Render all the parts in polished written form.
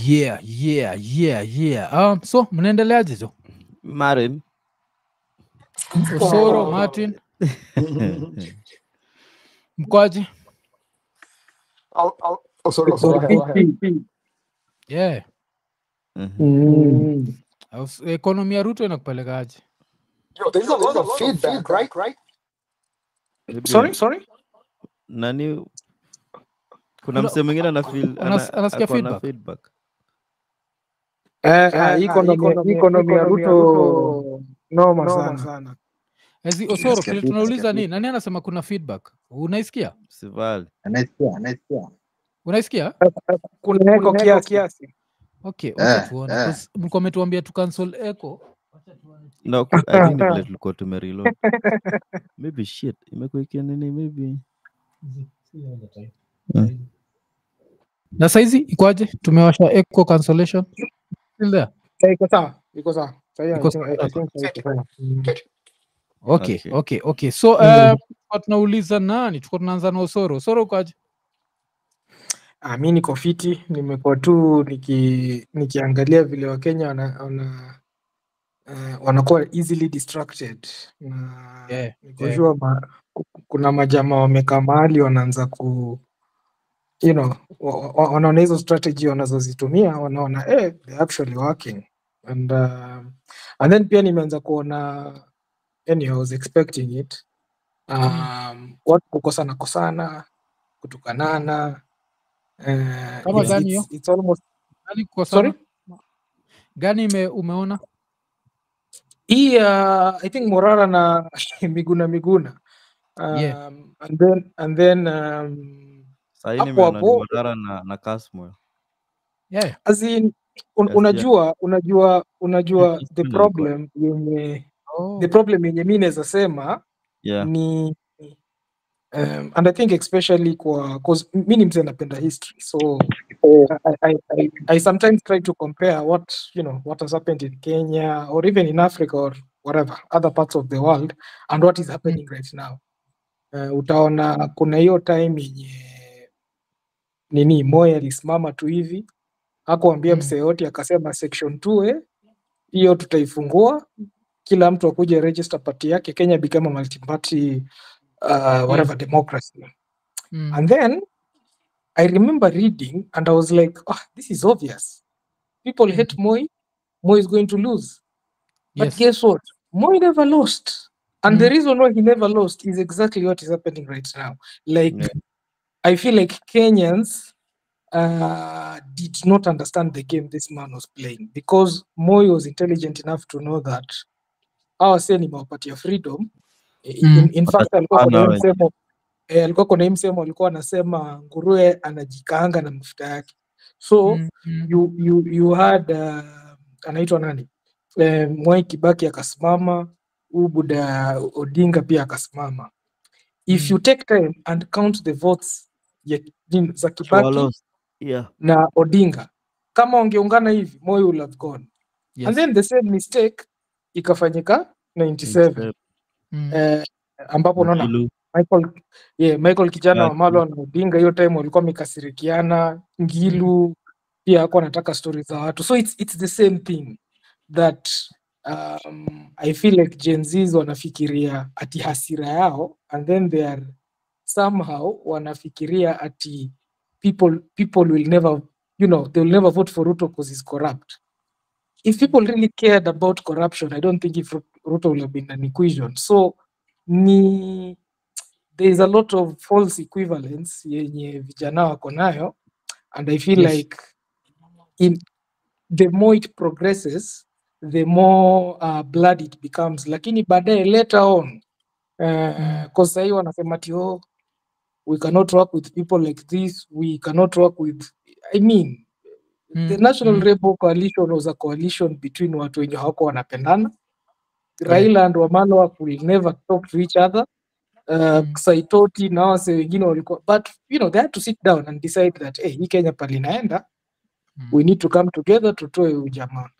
Yeah. So mnaendeleaje jo? Marin. Osoro, Martin. Mkwaji? Osoro. Yeah. Economy ya Ruto inakupelekaje? Yo, there's a lot of feedback, right? Sorry? Nani kuna mse mwingine ana feel anasikia feedback. Economy ya Ruto noma sana. Ezi Osoro kile tunauliza nini? Nani anasema kuna feedback? Unaisikia? Sivali. Anaisikia. Unaisikia? Kuna echo kiasi. Okay, wacha tuone. Because mlikuwa mmetuambia tu cancel echo. No, I think vile tulikuwa tumereload. Maybe shit. Imekuwa nini maybe. Na saizi ikwaje? Tumewasha echo cancellation. Still there? Iko sawa. Okay. So tunauliza nani? Tuko tunaanza na Osoro. Osoro kwaje? Mimi niko fiti, nimekuwa tu nikiangalia vile Wakenya wanakuwa easily distracted. Nikojua kuna majamaa wamekaa mahali wanaanza wanaona hizo strategy wanazozitumia, wanaona they're actually working. And then pia nimeanza kuona, I was expecting it. Watu kukosana, kutukanana. Kama gani hiyo? It's almost gani kukosana? Gani umeona? Hii I think Morara na Miguna. And then Saini nimeona Morara na Kasmo. Yeah. As in unajua the problem yenye mimi naweza sema ni and I think especially cause mimi ni mzee napenda history, so I sometimes try to compare what has happened in Kenya or even in Africa or whatever other parts of the world and what is happening right now. Utaona kuna hiyo time yenye Nini Moi alisimama tu hivi hakuambia msee yote, akasema section 2 hiyo tutaifungua, kila mtu akuje register party yake, Kenya become a multi party whatever democracy. And then I remember reading and I was like, this is obvious. People hate Moi is going to lose. But guess what? Moi never lost. And the reason why he never lost is exactly what is happening right now. I feel like Kenyans did not understand the game this man was playing, because Moi was intelligent enough to know that our saying about your freedom. In fact, alikuwa kuna msemo alikuwa anasema nguruwe anajikaanga na mafuta yake. So you had anaitwa nani? Mwai Kibaki akasimama, Buda Odinga pia akasimama. If you take time and count the votes za Kibaki na Odinga, kama wangeungana hivi, Moi will have gone. And then the same mistake ikafanyika 97. Ambapo unaona Michael kijana wa Malo na Odinga hiyo time walikuwa mikasirikiana, Ngilu pia hapo anataka stories za watu. So it's the same thing that I feel like Gen Zs wanafikiria ati hasira yao, and then they are somehow wanafikiria ati people will never, they will never vote for Ruto because he's corrupt. If people really cared about corruption, I don't think if Ruto will have been an equation. So there is a lot of false equivalence yenye vijana wako nayo, and I feel like the more it progresses, the more blood it becomes. Lakini baadaye later on, because sahi wanasema ati we cannot work with people like this, we cannot work with, the National Rainbow Coalition was a coalition between watu wenye hawako wanapendana. Raila and Wamalwa will never talk to each other. Saitoti na wase wengine walikuwa, but they had to sit down and decide that hii Kenya pali naenda, we need to come together tutoe ujamaa.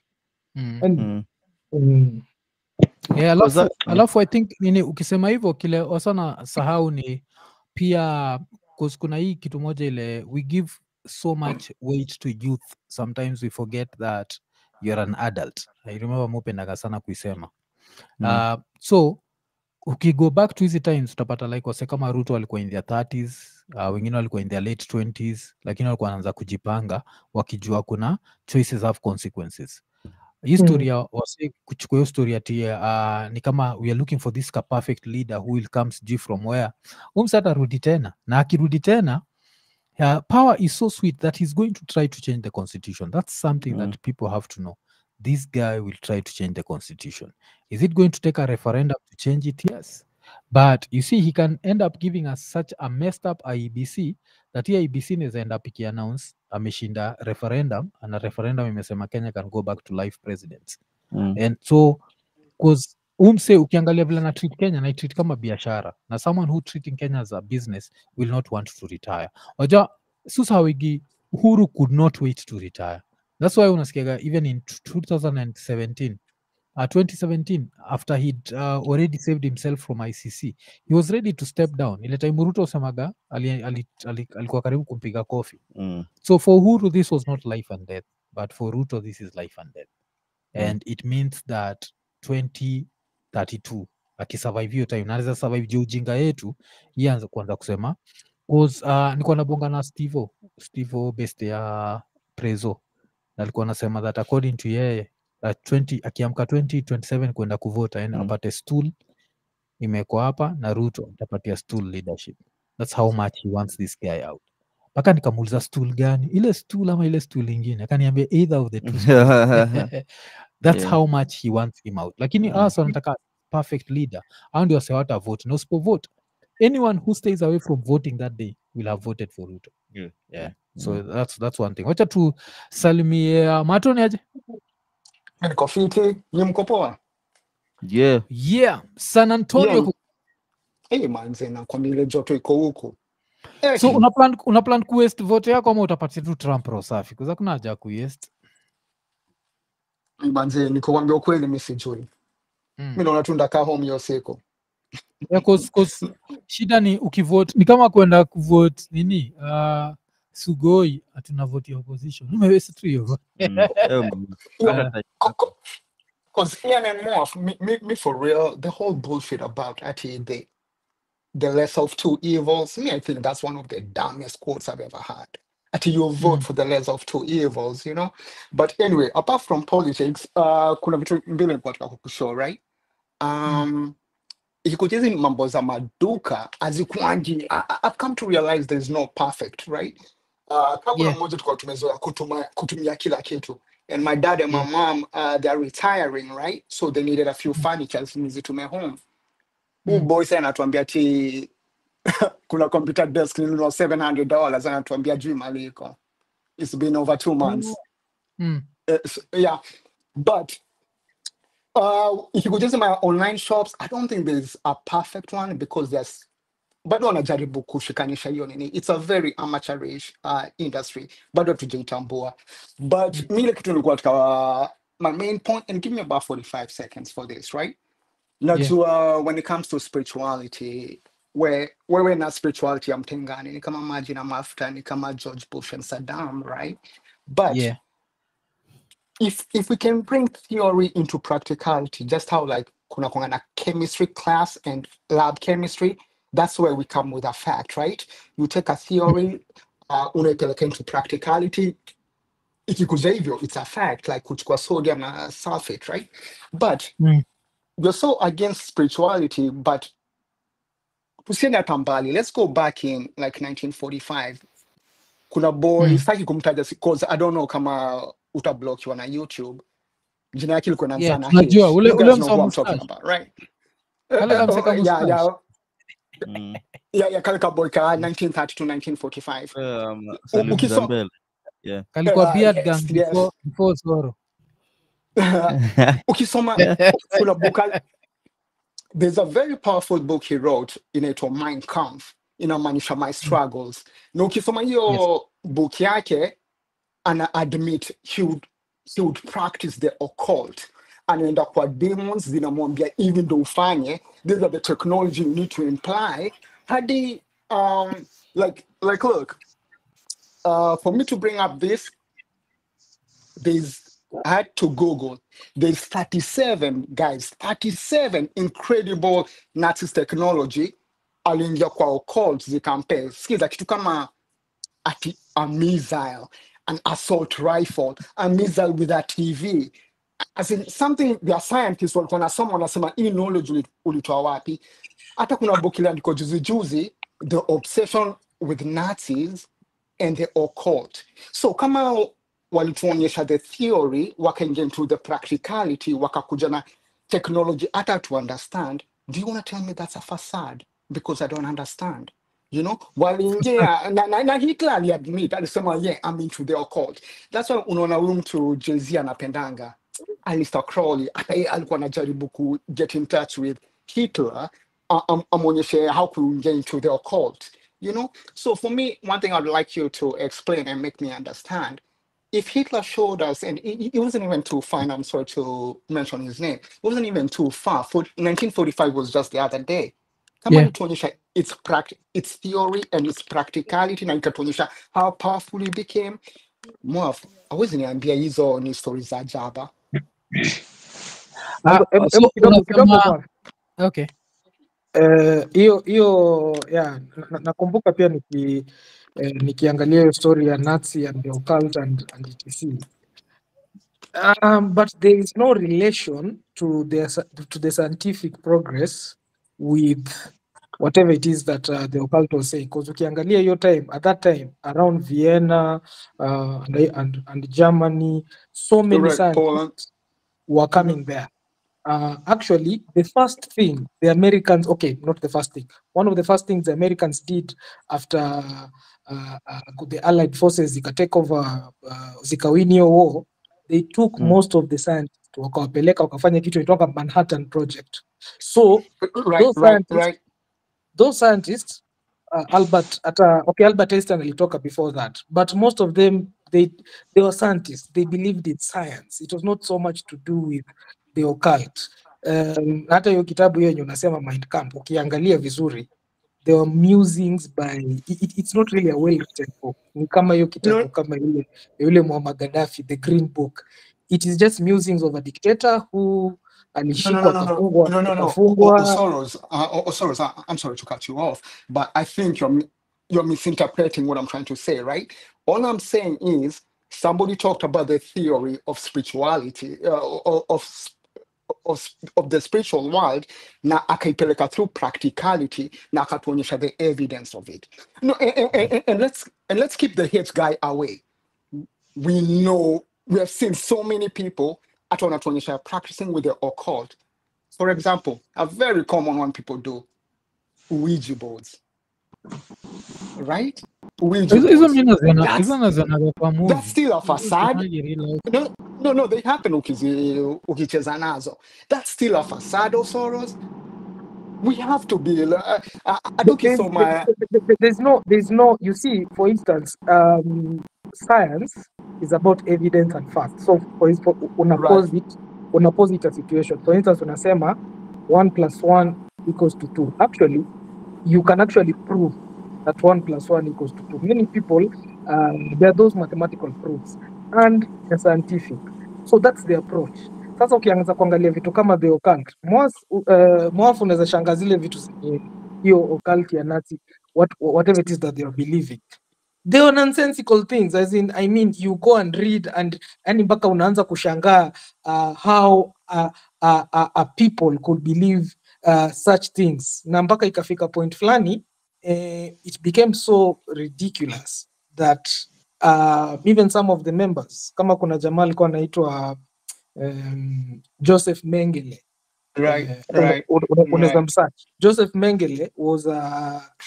Alafu I think nini ukisema hivyo kile wasana sahau ni pia kuna hii kitu moja ile we give so much weight to youth, sometimes we forget that you're an adult. I remember mupendaga sana kuisema. So ukigo back to hizi times utapata like wase kama Ruto walikuwa in their 30s, wengine walikuwa in their late 20s, lakini walikuwa wanaanza kujipanga wakijua kuna choices have consequences. Historia wase kuchukua hiyo story ati ni kama we are looking for this perfect leader who will come from where umsata rudi tena, na akirudi tena power is so sweet that he's going to try to change the constitution. That's something that people have to know. This guy will try to change the constitution. Is it going to take a referendum to change it? Yes. But you see, he can end up giving us such a messed up IEBC that here IEBC is end up announce ameshinda referendum, and a referendum imesema Kenya can go back to live presidents. And so, because ukiangalia vile na treat Kenya na treat kama biashara, na someone who treating Kenya as a business will not want to retire. Waja Susa Wigi Uhuru could not wait to retire. That's why unasikiaga even in 2017, after he'd already saved himself from ICC, he was ready to step down. Ile time Ruto semaga alikuwa karibu kumpiga kofi. So for Uhuru this was not life and death, but for Ruto this is life and death. And it means that 2032 akisurvive hiyo time, naweza survive juu ujinga yetu, ianze kuanza kusema cause nilikuwa nabonga na Steve best ya Prezo, na alikuwa anasema that according to yeye akiamka 2027 kwenda kuvota apate stool imekuwa hapa na Ruto atapatia stool leadership. That's how much he wants this guy out. Mpaka nikamuuliza stool gani, ile stool ama ile stool ingine, akaniambia either of the two stools. That's how much he wants him out. Lakini wanataka perfect leader, au ndio wasiwata vote, na usipo vote, anyone who stays away from voting that day will have voted for Ruto. So that's one thing. Wacha tu salimie Matoni aje. Niko fiti, ni mko poa? Yeah, San Antonio. Manze na kwa mile joto iko huko. So una plan kuwaste vote yako ama utapatia tu Trump roho safi? Kwa sababu kuna haja kuwaste. Manze niko kwambia ukweli mimi sijui. Mimi naona tu ndaka home hiyo siku. Yeah, cause shida ni ukivote ni kama kwenda kuvote nini? Sugoi atuna vote ya opposition. Umeweza tu hiyo. Because Ian and more, me for real, the whole bullshit about actually the less of two evils, I think that's one of the dumbest quotes I've ever heard. Actually, you vote for the less of two evils, you know? But anyway, apart from politics, kuna vitu mbili nilikuwa kukushow, right? Ikikuchezi mambo za maduka, azikuangi, I've come to realize there's no perfect, right? Kabla mmoja tulikuwa tumezoea kutumia kila kitu. And my dad and my mom, they're retiring, right? So they needed a few furnitures to my home. Boy said anatuambia ati kuna computer desk nilinunua $700 anatuambia juu maliko. It's been over 2 months. Yeah, but if you go to my online shops, I don't think there's a perfect one because there's bado wanajaribu kushikanisha hiyo nini. It's a very amateurish industry. Bado tujaitambua. But mile kitu nilikuwa my main point, and give me about 45 seconds for this, right? Najua when it comes to spirituality, where na spirituality ya mtengani, ni kama maji na mafuta, ni kama George Bush and Saddam, right? But if we can bring theory into practicality, just how like kuna na chemistry class and lab chemistry, that's where we come with a fact, right? You take a theory, unaipeleka into practicality, ikikuja hivyo, it's a fact, like kuchukua sodium na sulfate, right? But we're so against spirituality, but tusiende tambali, let's go back in like 1945. Kuna boy, saki kumtaja because I don't know kama utablokiwa na YouTube. Jina yake liko na sana hii. Najua ule know what I'm talking about, right? Yeah, kalika boy ka 1930 to 1945. Ukisoma kalikuwa beard gang before Zoro. Ukisoma kuna book, there's a very powerful book he wrote inaitwa Mein Kampf, inamaanisha my struggles. Na ukisoma hiyo book yake ana admit he would practice the occult. Anaenda kwa demons zinamwambia even though ufanye, these are the technology you need to imply. Hadi like look, for me to bring up this, I had to Google. There's 37 guys, 37 incredible Nazis technology aliingia kwa occult zikampea. Sikiza kitu kama a missile, an assault rifle, a missile with a TV. As in something the scientists walikuwa nasoma wanasema hii knowledge ulitoa wapi? Hata kuna book iliandikwa juzi, The Obsession with Nazis and the Occult. So kama walituonyesha the theory, wakaingia into the practicality, wakakuja na technology hata to understand, do you want to tell me that's a facade? Because I don't understand. You know, waliingia na Hitler aliadmit, alisema yeah, I'm into the occult. That's why unaona huyu mtu Jay-Z anapendanga Aleister Crowley, alikuwa anajaribu ku get in touch with Hitler, amonyeshe how to get into the occult, you know. So for me, one thing I'd like you to explain and make me understand, if Hitler showed us, and it wasn't even too far, and I'm sorry to mention his name, it wasn't even too far. 1945 was just the other day. Kama alituonyesha its theory and its practicality, na ikatuonyesha how powerful it became. Mwaf, hawezi niambia hizo ni stories za jaba. Okay. Hiyo yeah, nakumbuka pia nikiangalia hiyo story ya Nazi and the occult and etc. But there is no relation to the scientific progress with whatever it is that the occult was saying, because ukiangalia hiyo time, at that time around Vienna and Germany, so many scientists were coming there. Actually, the first thing the Americans, not the first thing, one of the first things the Americans did after the Allied forces zika take over, zikawin hiyo war, they took most of the scientists wakawapeleka wakafanya kitu inaitwa Manhattan Project. So those scientists Albert Einstein alitoka before that, but most of them they were scientists. They believed in science. It was not so much to do with the occult. Hata hiyo kitabu hiyo unasema Mein Kampf, ukiangalia vizuri, there were musings by it's not really a well written book. Ni kama hiyo kitabu kama yule Muammar Gaddafi, the Green Book. It is just musings of a dictator who alishikwa kafungwa. Soros, I'm sorry to cut you off, but I think you're misinterpreting what I'm trying to say, right? All I'm saying is somebody talked about the theory of spirituality, of the spiritual world, na akaipeleka through practicality, na akatuonyesha the evidence of it. No, and let's keep the hate guy away. We have seen so many people at wanatuonyesha practicing with the occult. For example, a very common one people do, Ouija boards. Right? Ouija boards. That's still a facade. No, they happen ukicheza nazo. That's still a facade, Soros. We have to be there's no, you see, for instance, science is about evidence and facts. So for unapose a situation. For instance, unasema 1 + 1 = 2. Actually, you can actually prove that 1 + 1 = 2. Many people, there are those mathematical proofs and the scientific. So that's the approach. Sasa ukianza kuangalia vitu kama the occult, mwafu unaweza shanga zile vitu zenye hiyo occult ya Nazi, whatever it is that they are believing. They are nonsensical things, as in, I mean, you go and read and mpaka unaanza kushangaa how a people could believe such things. Na mpaka ikafika point flani, it became so ridiculous that even some of the members, kama kuna jamaa alikuwa anaitwa Joseph Mengele. Right. Joseph Mengele was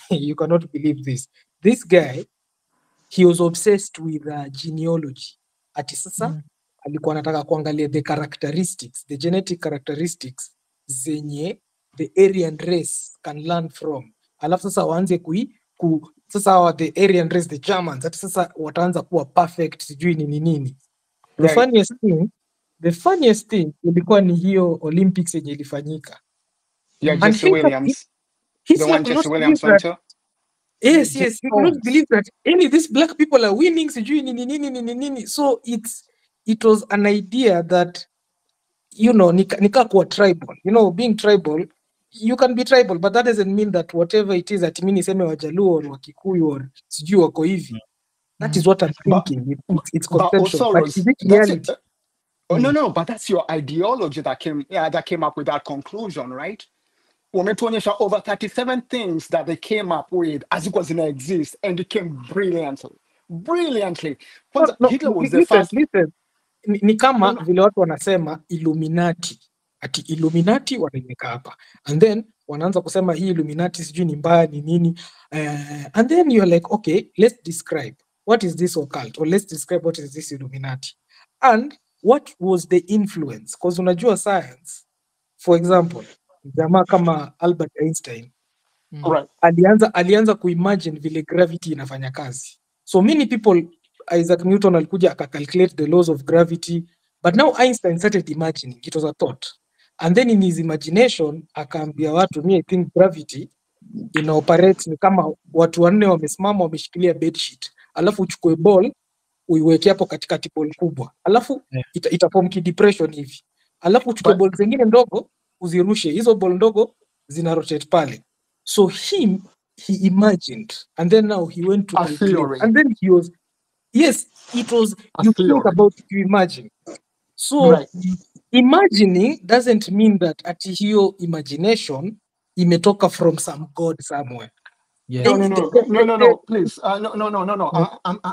you cannot believe this. This guy, he was obsessed with genealogy. Ati sasa alikuwa anataka kuangalia the characteristics, the genetic characteristics zenye the Aryan race can learn from. Alafu sasa waanze sasa the Aryan race, the Germans, ati sasa wataanza kuwa perfect, sijui nini. The funniest thing ilikuwa ni hiyo Olympics yenye ilifanyika. Yeah, Jesse Williams. The one Jesse Williams went to? Yes, you cannot believe that any these black people are winning. So it was an idea that, you know, nika kuwa tribal. You know, being tribal, you can be tribal, but that doesn't mean that whatever it is that mimi niseme Wajaluo or Wakikuyu or sijui wako hivi. That is what I'm thinking. It's conceptual. But is it reality? No, but that's your ideology that came up with that conclusion, right? Wametuonyesha over 37 things that they came up with as it was going to exist, and it came brilliantly. Hitler was the first. Listen. Ni kama vile watu wanasema Illuminati. Ati Illuminati wanaimeka hapa. And then wanaanza kusema hii Illuminati sijui ni mbaya ni nini. And then you're like, okay, let's describe. What is this occult? Or let's describe what is this Illuminati. And what was the influence? Because unajua science, for example, jamaa kama Albert Einstein, right, alianza kuimagine vile gravity inafanya kazi. So many people, Isaac Newton alikuja calculate the laws of gravity, but now Einstein started imagining. It was a thought. And then in his imagination, akaambia watu, I think gravity inaoperate ni kama watu wanne wamesimama wameshikilia bedsheet. Alafu uchukue ball, uiweke hapo katikati ball kubwa. Alafu itaform depression hivi. Alafu uchukue ball zingine ndogo, uzirushe. Hizo ball ndogo zina rotate pale. So he imagined, and then now he went to a theory. And then he was, yes, it was a you theory. Think about it, you imagine. So imagining doesn't mean that ati hiyo imagination imetoka from some god somewhere. Yeah. No, please. No.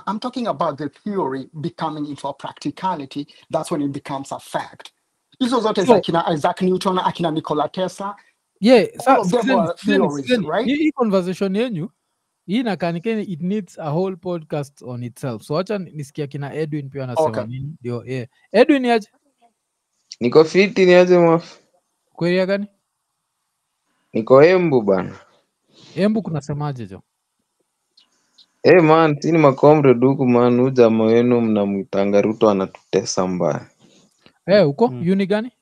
I'm talking about the theory becoming into a practicality. That's when it becomes a fact. Hizo zote za kina Isaac Newton, akina Nikola Tesla. Yeah, all of them are theories, right? Hii conversation yenyu hii nakanikeni, it needs a whole podcast on itself. So acha nisikia kina Edwin pia anasema nini. Ndio, Edwin aje? Niko fiti ni aje mwaf? Kweli gani? Niko Embu bana. Embu kunasemaje jo? Man, sini makomre duku man, uja mwenu mnamwitanga Ruto anatutesa mbaya. Uko uni gani?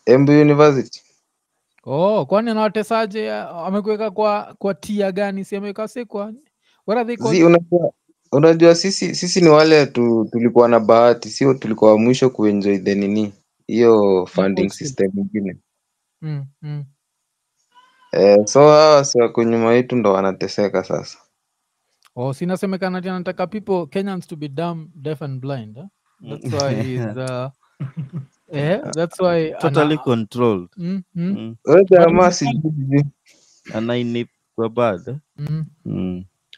Embu University. Kwani anawatesaje? Amekuweka kwa tia gani? Si ameweka sekwa? What are they called? Unajua sisi ni wale tulikuwa na bahati, sio tulikuwa mwisho kuenjoy the nini. Hiyo funding system nyingine. So hawa sio kunyuma yetu ndo wanateseka sasa. Sinasemekana ati anataka Kenyans to be dumb, deaf and blind. That's why he's that's why totally controlled. Jamaa sijui anainip kwa bad.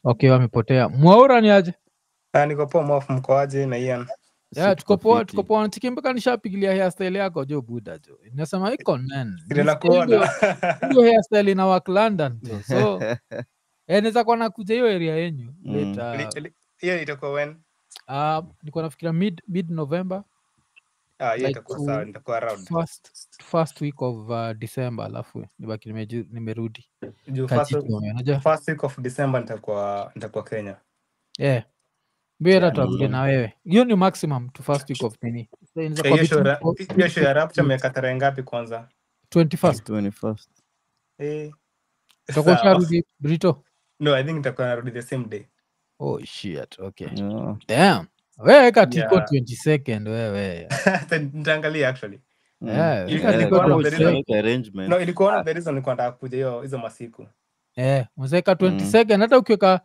Okay, wamepotea. Mwaura ni aje? Niko poa mwafu, mko aje na Ian? Yeah, tuko poa. Mpaka nishapigilia hairstyle yako jo buda jo. Nasema iko nene. Ndio kuona. Ndio hairstyle ina work London jo. So naweza kuwa nakuja hiyo area yenyu later. Hiyo itakuwa when? Niko nafikiria mid November. Hiyo itakuwa sawa, nitakuwa around. First week of December, alafu nibaki nimerudi. First week of December nitakuwa Kenya. Yeah. Bora tutarudi na wewe. Hiyo ni maximum to first week of nini. Hiyo show ya RAPCHA mmeka tarehe ngapi kwanza? 21st. Utakuwa sharudi Brito? No, I think nitakuwa narudi the same day. Oh shit, okay. Damn. Wewe katiko 22nd wewe. Nitaangalia actually. Arrangement. No, ilikuwa na the reason nilikuwa nataka kuja hizo masiku. Mzeka 22nd hata ukiweka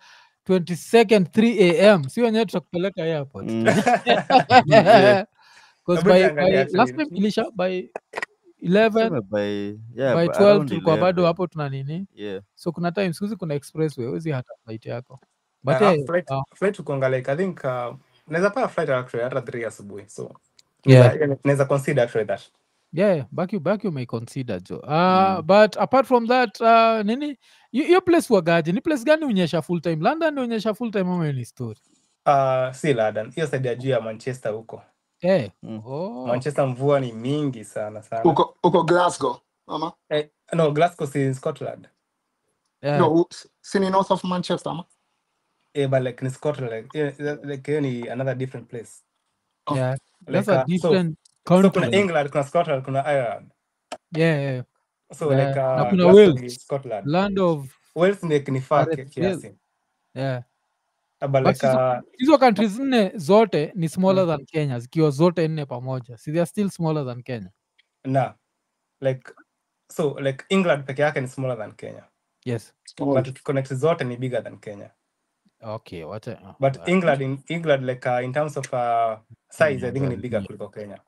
22nd 3 am si wenyewe tutakupeleka airport. Because by last time ilisha by 11 by 12 tulikuwa bado hapo tuna nini. So kuna times hizi kuna expressway hizi hata flight yako. But flight kuangalia I think naweza paa flight actually hata 3 asubuhi. So naweza consider actually that. Yeah, back you may consider jo. But apart from that nini your place wagaje? Ni place gani unyesha full time? London unyesha full time ama ni story? Si London. Hiyo side ya juu ya Manchester huko. Manchester mvua ni mingi sana. Uko Glasgow, ama? No, Glasgow is in Scotland. No, si ni north of Manchester, ama? But like in Scotland, like ni another different place. Yeah, that's a different country. So kuna England, kuna Scotland, kuna Ireland. Yeah. So like kuna Wales, Scotland, land of Wales ni kinifaa Wales. kiasi. Yeah. But But like hizo countries nne zote ni smaller than Kenya, zikiwa zote nne pamoja. See, they are still smaller than Kenya. nah, like so like England peke yake ni smaller than Kenya. Yes. But ukiconnect zote ni bigger than Kenya. Okay, what? But England like in terms of size, I think ni bigger kuliko Kenya.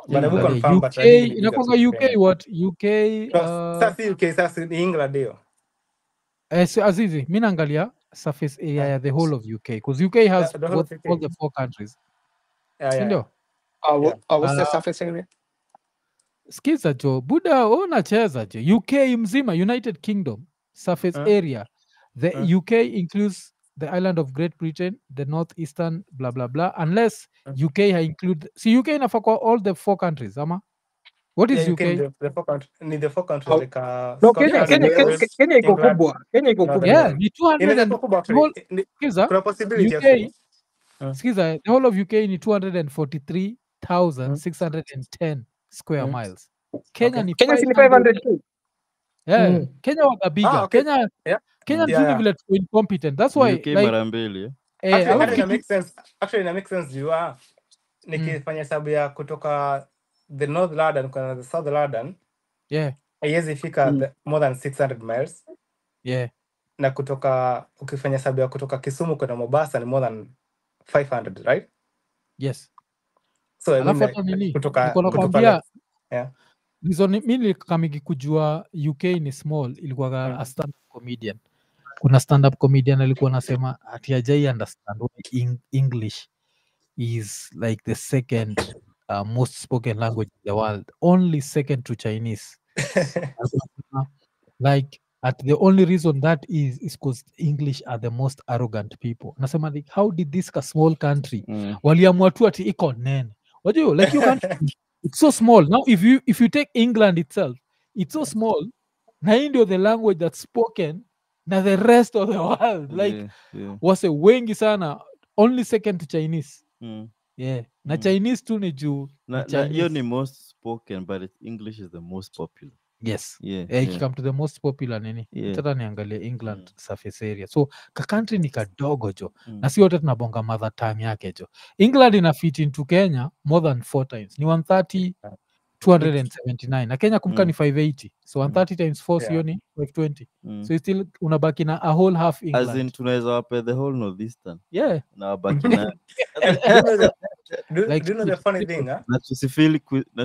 But I will confirm, but I think ni bigger inakwanga UK Kenya. what? UK Sasa UK sasa ni England hiyo. Azizi, mi naangalia surface area ya the whole of UK because UK has The whole both of UK. all the 4 countries. Yeah. Ndio? What's the surface area? Skiza jo, buda unacheza jo. UK mzima, United Kingdom surface area. The UK includes the island of Great Britain, the northeastern blah blah blah, unless UK include. See, UK inafaa kwa all the 4 countries, ama? What is UK? The 4 countries. Ni the 4 countries like No, Scotland, Kenya iko England. kubwa. Kenya iko kubwa. Yeah, ni 200 Inaweza and kuwa kubwa whole, actually. skiza, Kuna possibility UK, actually. skiza, the whole of UK ni 243,610 square miles. Kenya ni Kenya si 500. 500k. Yeah, Kenya waga bigger. Okay. Kenya juu vile tuko incompetent. That's why UK like mara mbili. Actually, it makes sense. Actually, it makes sense juu nikifanya hesabu ya kutoka the North London kwa the South London. Yeah. Haiwezi fika more than 600 miles. Yeah. Na kutoka ukifanya hesabu ya kutoka Kisumu kwenda Mombasa ni more than 500, right? Yes. So I mean kutoka yeah. Reason mimi nilikamigi kujua UK ni small ilikuwa a stand-up comedian. Kuna stand-up comedian alikuwa anasema ati hajai understand why English is like the second most spoken language in the world, only second to Chinese. Like the only reason that is because English are the most arrogant people. Nasema like, how did this small country waliamua tu ati iko nene? What do you like? You can't. It's so small. Now, if you take England itself, it's so small. Na ndio the language that's spoken na the rest of the world like wase wengi sana, only second to Chinese. Yeah. Na Chinese tu ni juu. Hiyo ni most spoken, but English is the most popular. Yes. If you come to the most popular nini. Tata niangalia England surface area. So ka country ni kadogo jo. Na si wote tunabonga mother tongue yake jo. England ina fit into Kenya more than 4 times. Ni 130, 279. Na Kenya kumbuka ni 580. So 130 times 4 sio ni 520. So still unabaki na a whole half England. As in tunaweza wape the whole northeastern. Yeah. Na wabaki na do you know the funny thing? Na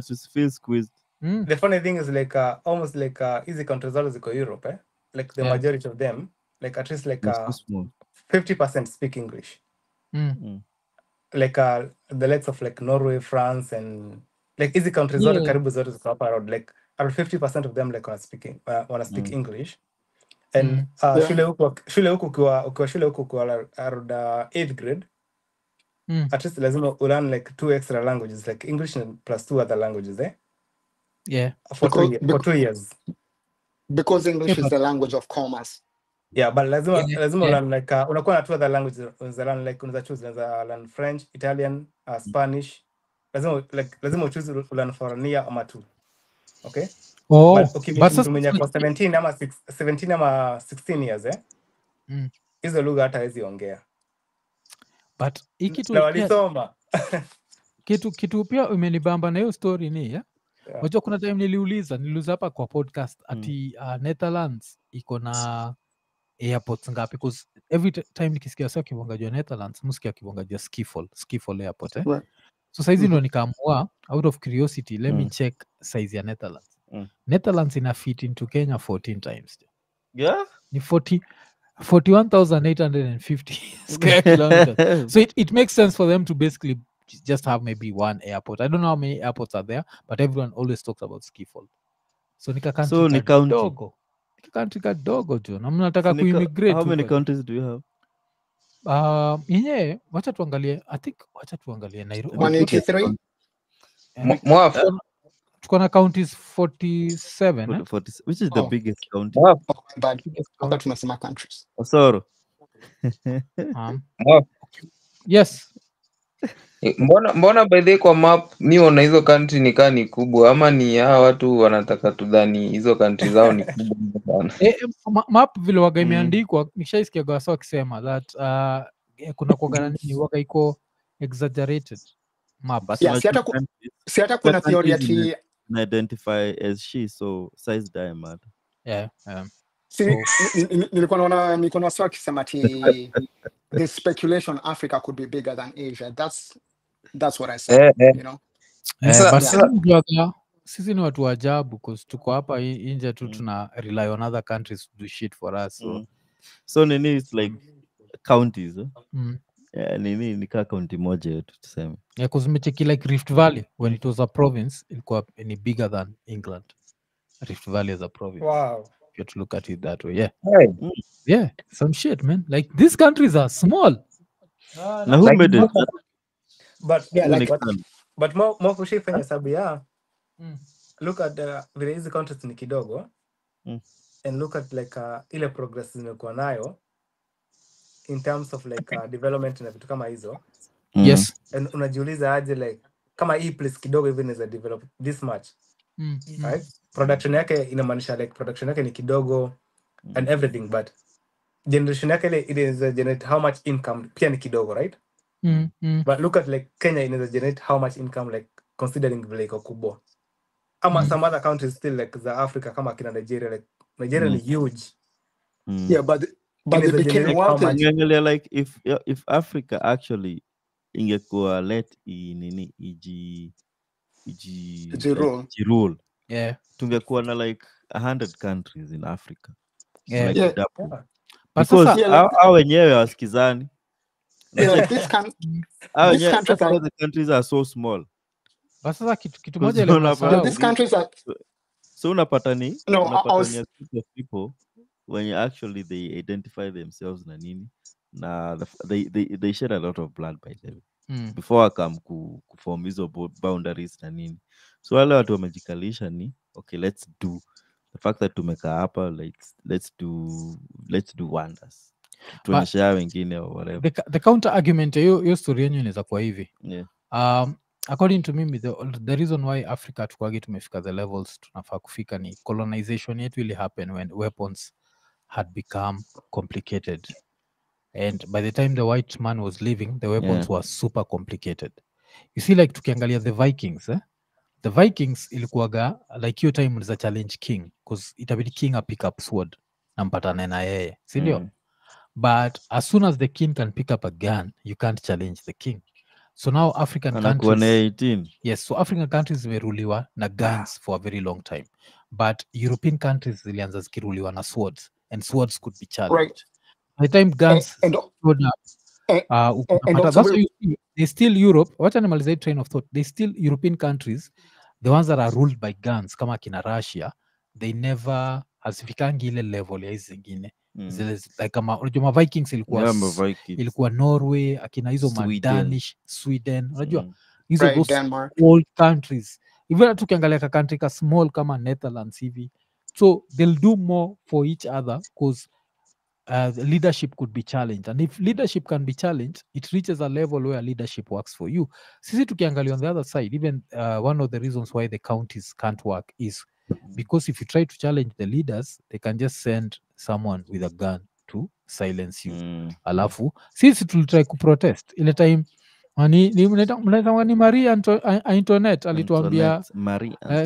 tusifeel squeezed. The funny thing is like almost like easy countries all ziko Europe, like the majority of them, like at least like 50% speak English. Like the likes of like Norway, France, and like easy countries all karibu zote ziko hapa around like around 50% of them like wanna speak English. And shule huku ukiwa around 8th grade, at least lazima learn like 2 extra languages, like English plus 2 other languages, Yeah. For 2 years. Because English is the language of commerce. Yeah, but lazima learn like unakuwa na 2 other languages, learn like unaweza choose learn French, Italian, Spanish. Lazima choose learn for a year ama 2. Okay? But ukimenya kwa 17 ama 16 years hizo lugha hata hawezi ongea. But ikitu na walisoma kitu pia umenibamba na hiyo story ni Wajua kuna time niliuliza hapa kwa podcast ati Netherlands iko na airports ngapi, because every time nikisikia sasa kibonga jua Netherlands musikia kibonga jua Schiphol airport so saizi ndo nikaamua out of curiosity let me check size ya Netherlands. Netherlands ina fit into Kenya 14 times. Ni 41,850 square kilometers. So it makes sense for them to basically just have maybe one airport. I don't know how many airports are there, but everyone always talks about Schiphol. So nika country kadogo. Nika country kadogo jo. Na mnataka kuimmigrate. How many countries do you have? Wacha tuangalie. I think wacha tuangalie Nairobi. 183. Tuko na counties 47. Which is the biggest county? But tunasema countries. Osoro. Yes. Mbona by the way kwa map mi ona hizo country nikaa ni kubwa, ama ni hawa watu wanataka tudhani hizo country zao ni kubwa sana? Map vile waga imeandikwa, nishaisikia Gachagua'S wakisema that kuna kuagana nini waga iko exaggerated map. Si hata kuna theory ati identify as she, so size diameter. Nilikuwa naona niko na swali kisema ati the speculation Africa could be bigger than Asia. That's what I said, you know. Sisi ni watu ajabu because tuko hapa nje tu tuna rely on other countries to do shit for us. So Nini is like counties. Nini nika county moja yetu tuseme. Because umecheki like Rift Valley when it was a province ilikuwa ni bigger than England. Rift Valley as a province. Wow. If you have to look at it that way, yeah, some shit, man. Like these countries are small. Now who made it? But yeah, like but more kushifanya sababu ya look at vile hizi countries ni kidogo and look at like ile progress zimekuwa nayo in terms of like development na vitu kama hizo. Yes. And unajiuliza aje like kama hii place kidogo hivi inaweza develop this much. Right? Production yake inamaanisha like production yake ni kidogo and everything, but generation yake ile inaweza generate how much income pia ni kidogo, right? But look at like Kenya inaweza generate how much income like considering vile iko kubwa. Ama some other countries still like the Africa kama kina Nigeria, like Nigeria is huge. Yeah, but they became wealthy. Like if Africa actually ingekuwa let nini rule. Yeah. Tungekuwa na like 100 countries in Africa. Yeah. Like because our wenyewe wasikizani. Yeah, this countries are so small. Sasa kitu moja ile these countries are so unapata ni people when actually they identify themselves na nini na they shed a lot of blood by the way before I come ku form hizo boundaries na nini. So wale watu wamejikalisha ni okay, let's do the fact that tumeka hapa, like let's do wonders. Tuonyesha wengine or whatever. The counter argument hiyo story yenyewe inaweza kuwa hivi. According to me, the reason why Africa tukwagi tumefika the levels tunafaa kufika ni colonization yetu ili happen when weapons had become complicated. And by the time the white man was leaving, the weapons were super complicated. You see, like tukiangalia the Vikings, the Vikings ilikuwaga like your time was a challenge king because itabidi king a pick up sword na mpatane na yeye, si ndio? But as soon as the king can pick up a gun, you can't challenge the king. So now African countries, yes, so African countries zimeruliwa na guns for a very long time, but European countries zilianza zikiruliwa na swords, and swords could be challenged. Right. By the time guns showed up, that's why you see, they still Europe. What animal is a train of thought? They still European countries, the ones that are ruled by guns, kama kina Russia, they never hazifikangi ile level ya hizi zingine. Like kama unajua Vikings ilikuwa Norway, akina hizo Danish, Sweden, unajua hizo those old countries. Even tukiangalia ka country ka small kama Netherlands hivi, so they'll do more for each other because leadership could be challenged, and if leadership can be challenged, it reaches a level where leadership works for you. Sisi tukiangalia on the other side, even one of the reasons why the counties can't work is because if you try to challenge the leaders, they can just send someone with a gun to silence you. Alafu sisi tulitry kuprotest ile time ni Marie Antoinette alituambia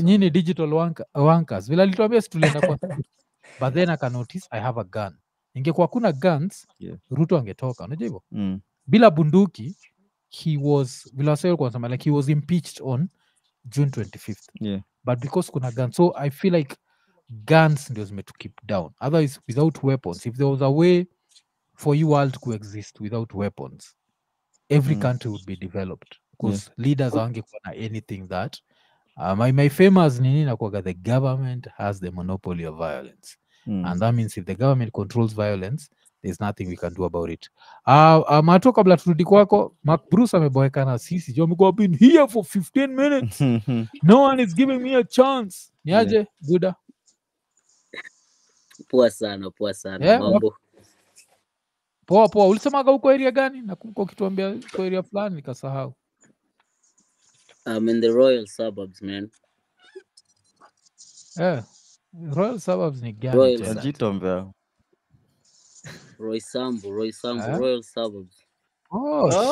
nyinyi digital wankers vile alituambia situlienda kwa but then aka notice I have a gun. Ingekuwa kuna guns, Ruto angetoka, unajua hivyo? Bila bunduki, he was like he was impeached on June 25th. But because kuna guns, so I feel like guns ndio zime to keep down. Otherwise, without weapons, if there was a way for you all to coexist without weapons, every country would be developed because leaders angekuwa na anything that my famous nini nakuwaga the government has the monopoly of violence. And that means if the government controls violence, there's nothing we can do about it. Mato kabla turudi kwako, Mark Bruce ameboeka na sisi. I've been here for 15 minutes. No one is giving me a chance. Niaje, Buda? Poa sana. Mambo. Poa. Ulisemaga uko area gani? Nakumbuka ukituambia uko area fulani nikasahau. I'm in the royal suburbs, man. Royal suburbs ni gani Royal tena? Wajitombe. Roysambu, royal suburbs. Oh, shit.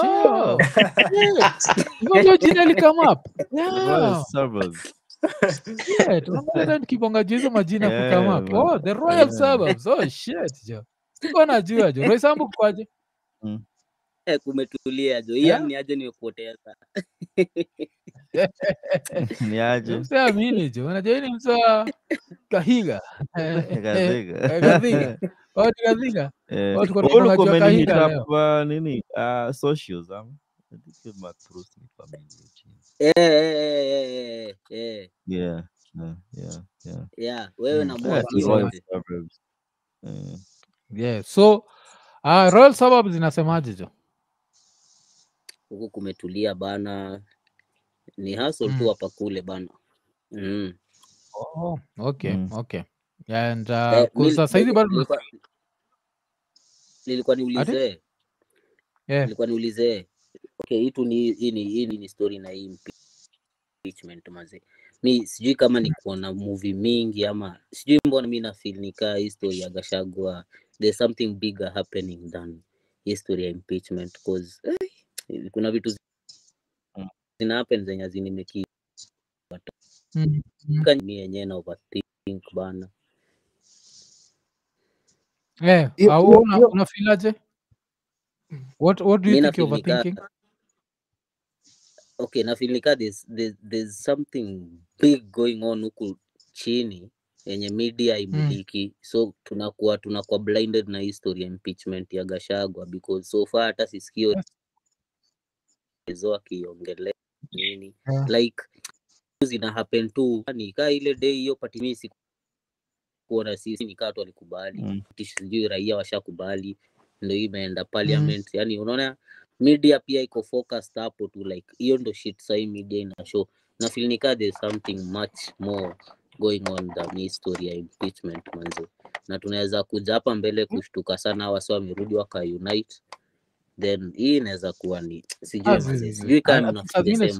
Hivyo ndio jina likama up. Royal Yeah. suburbs. Shit. Unaona nikibonga juu hizo majina kukama up. man. Oh, the royal suburbs. Oh, shit, jo. Siko najua jo. Roysambu kwaje? Kumetulia jo. Hiyo ni aje nimepoteza. Ni aje? Msiamini jo. Unajua ni msa Kahiga. Kahiga. Kahiga. Ulu kumeni hit up nini? Socials, I think you might post me family. Yeah. Wewe na mwaki wote. Yeah. So, royal suburbs inasemaje jo? Huko kumetulia bana. Ni hustle tu hapa kule bana. Oh, okay. And sasa hivi bado nilikuwa niulize. Okay, hii ni story na hii impeachment maze. Mi sijui kama ni kuona movie mingi ama sijui mbona mimi na feel nika history ya Gachagua, there's something bigger happening than history ya impeachment because kuna vitu zina happen zenye zinimeki mimi yenyewe na overthink bana. Una feel aje? What do you think you're overthinking? Okay, na feel nika there's something big going on huku chini yenye media imiliki. So tunakuwa blinded na history ya impeachment ya Gachagua because so far hata sisikio ezo akiongelea nini like zina happen tu ni ka ile day hiyo patimisi kuona sisi ni katu walikubali sijui raia washakubali ndio imeenda parliament. Yani unaona media pia iko focused hapo tu like hiyo ndo shit sai media ina show na feel ni ka there's something much more going on than history ya impeachment manzo, na tunaweza kuja hapa mbele kushtuka sana wasi wamerudi waka unite, then hii inaweza kuwa ni sijui kama mnafikiri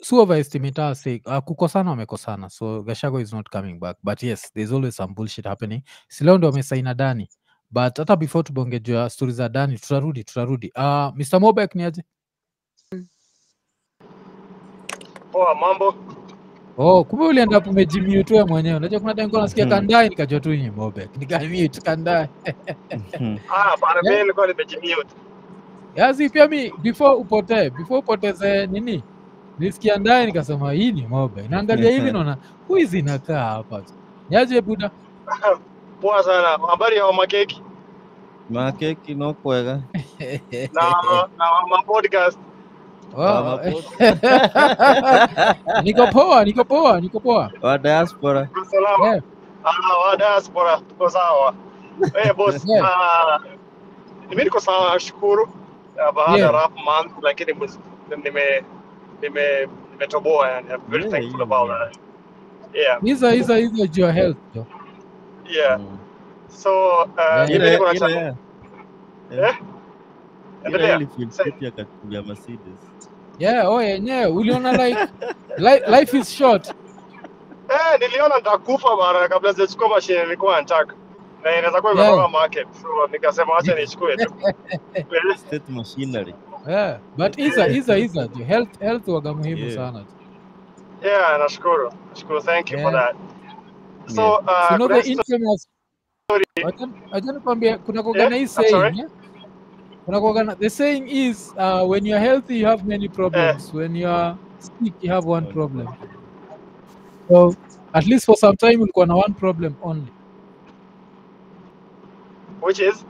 so overestimate us say kukosana wamekosana, so Gachagua is not coming back, but yes there's always some bullshit happening. Si leo ndio wamesaina Dani, but hata before tubongejwa stories za Dani tutarudi Mr. Mobek ni aje? Poa, mambo. Kumbe ulienda hapo umejimute wewe mwenyewe. Unajua kuna time nasikia Kandai nikajua tu ni Mobek. Nikamute Kandai. Bana mimi nilikuwa nimejimute. Yazi pia mi before upoteze nini? Nisikia ndani nikasema hii ni Mobek. Naangalia hivi naona who is inakaa hapa. Niaje buda? Poa sana. Habari ya makeki? Makeki no kwega. na podcast. Niko poa. Wa diaspora. Salama. Wa diaspora tuko sawa. Boss, mimi niko sawa nashukuru. Baada ya rap month lakini nimetoboa yani. I'm very thankful about that. Is your health though. Yeah. So mimi niko na Really feel pretty akatumia Mercedes. Yenyewe uliona like life is short. Niliona nitakufa mara kabla sijachukua mashine nilikuwa nataka. Na inaweza kuwa imetoka market. So nikasema acha nichukue tu. State machinery. But health waga muhimu sana. Nashukuru. Thank you for that. So the infamous I kwambia kuna kogana hii saying. The saying is when you're healthy you have many problems, when you're sick you have one problem. So at least for some time ulikuwa na one problem only, which is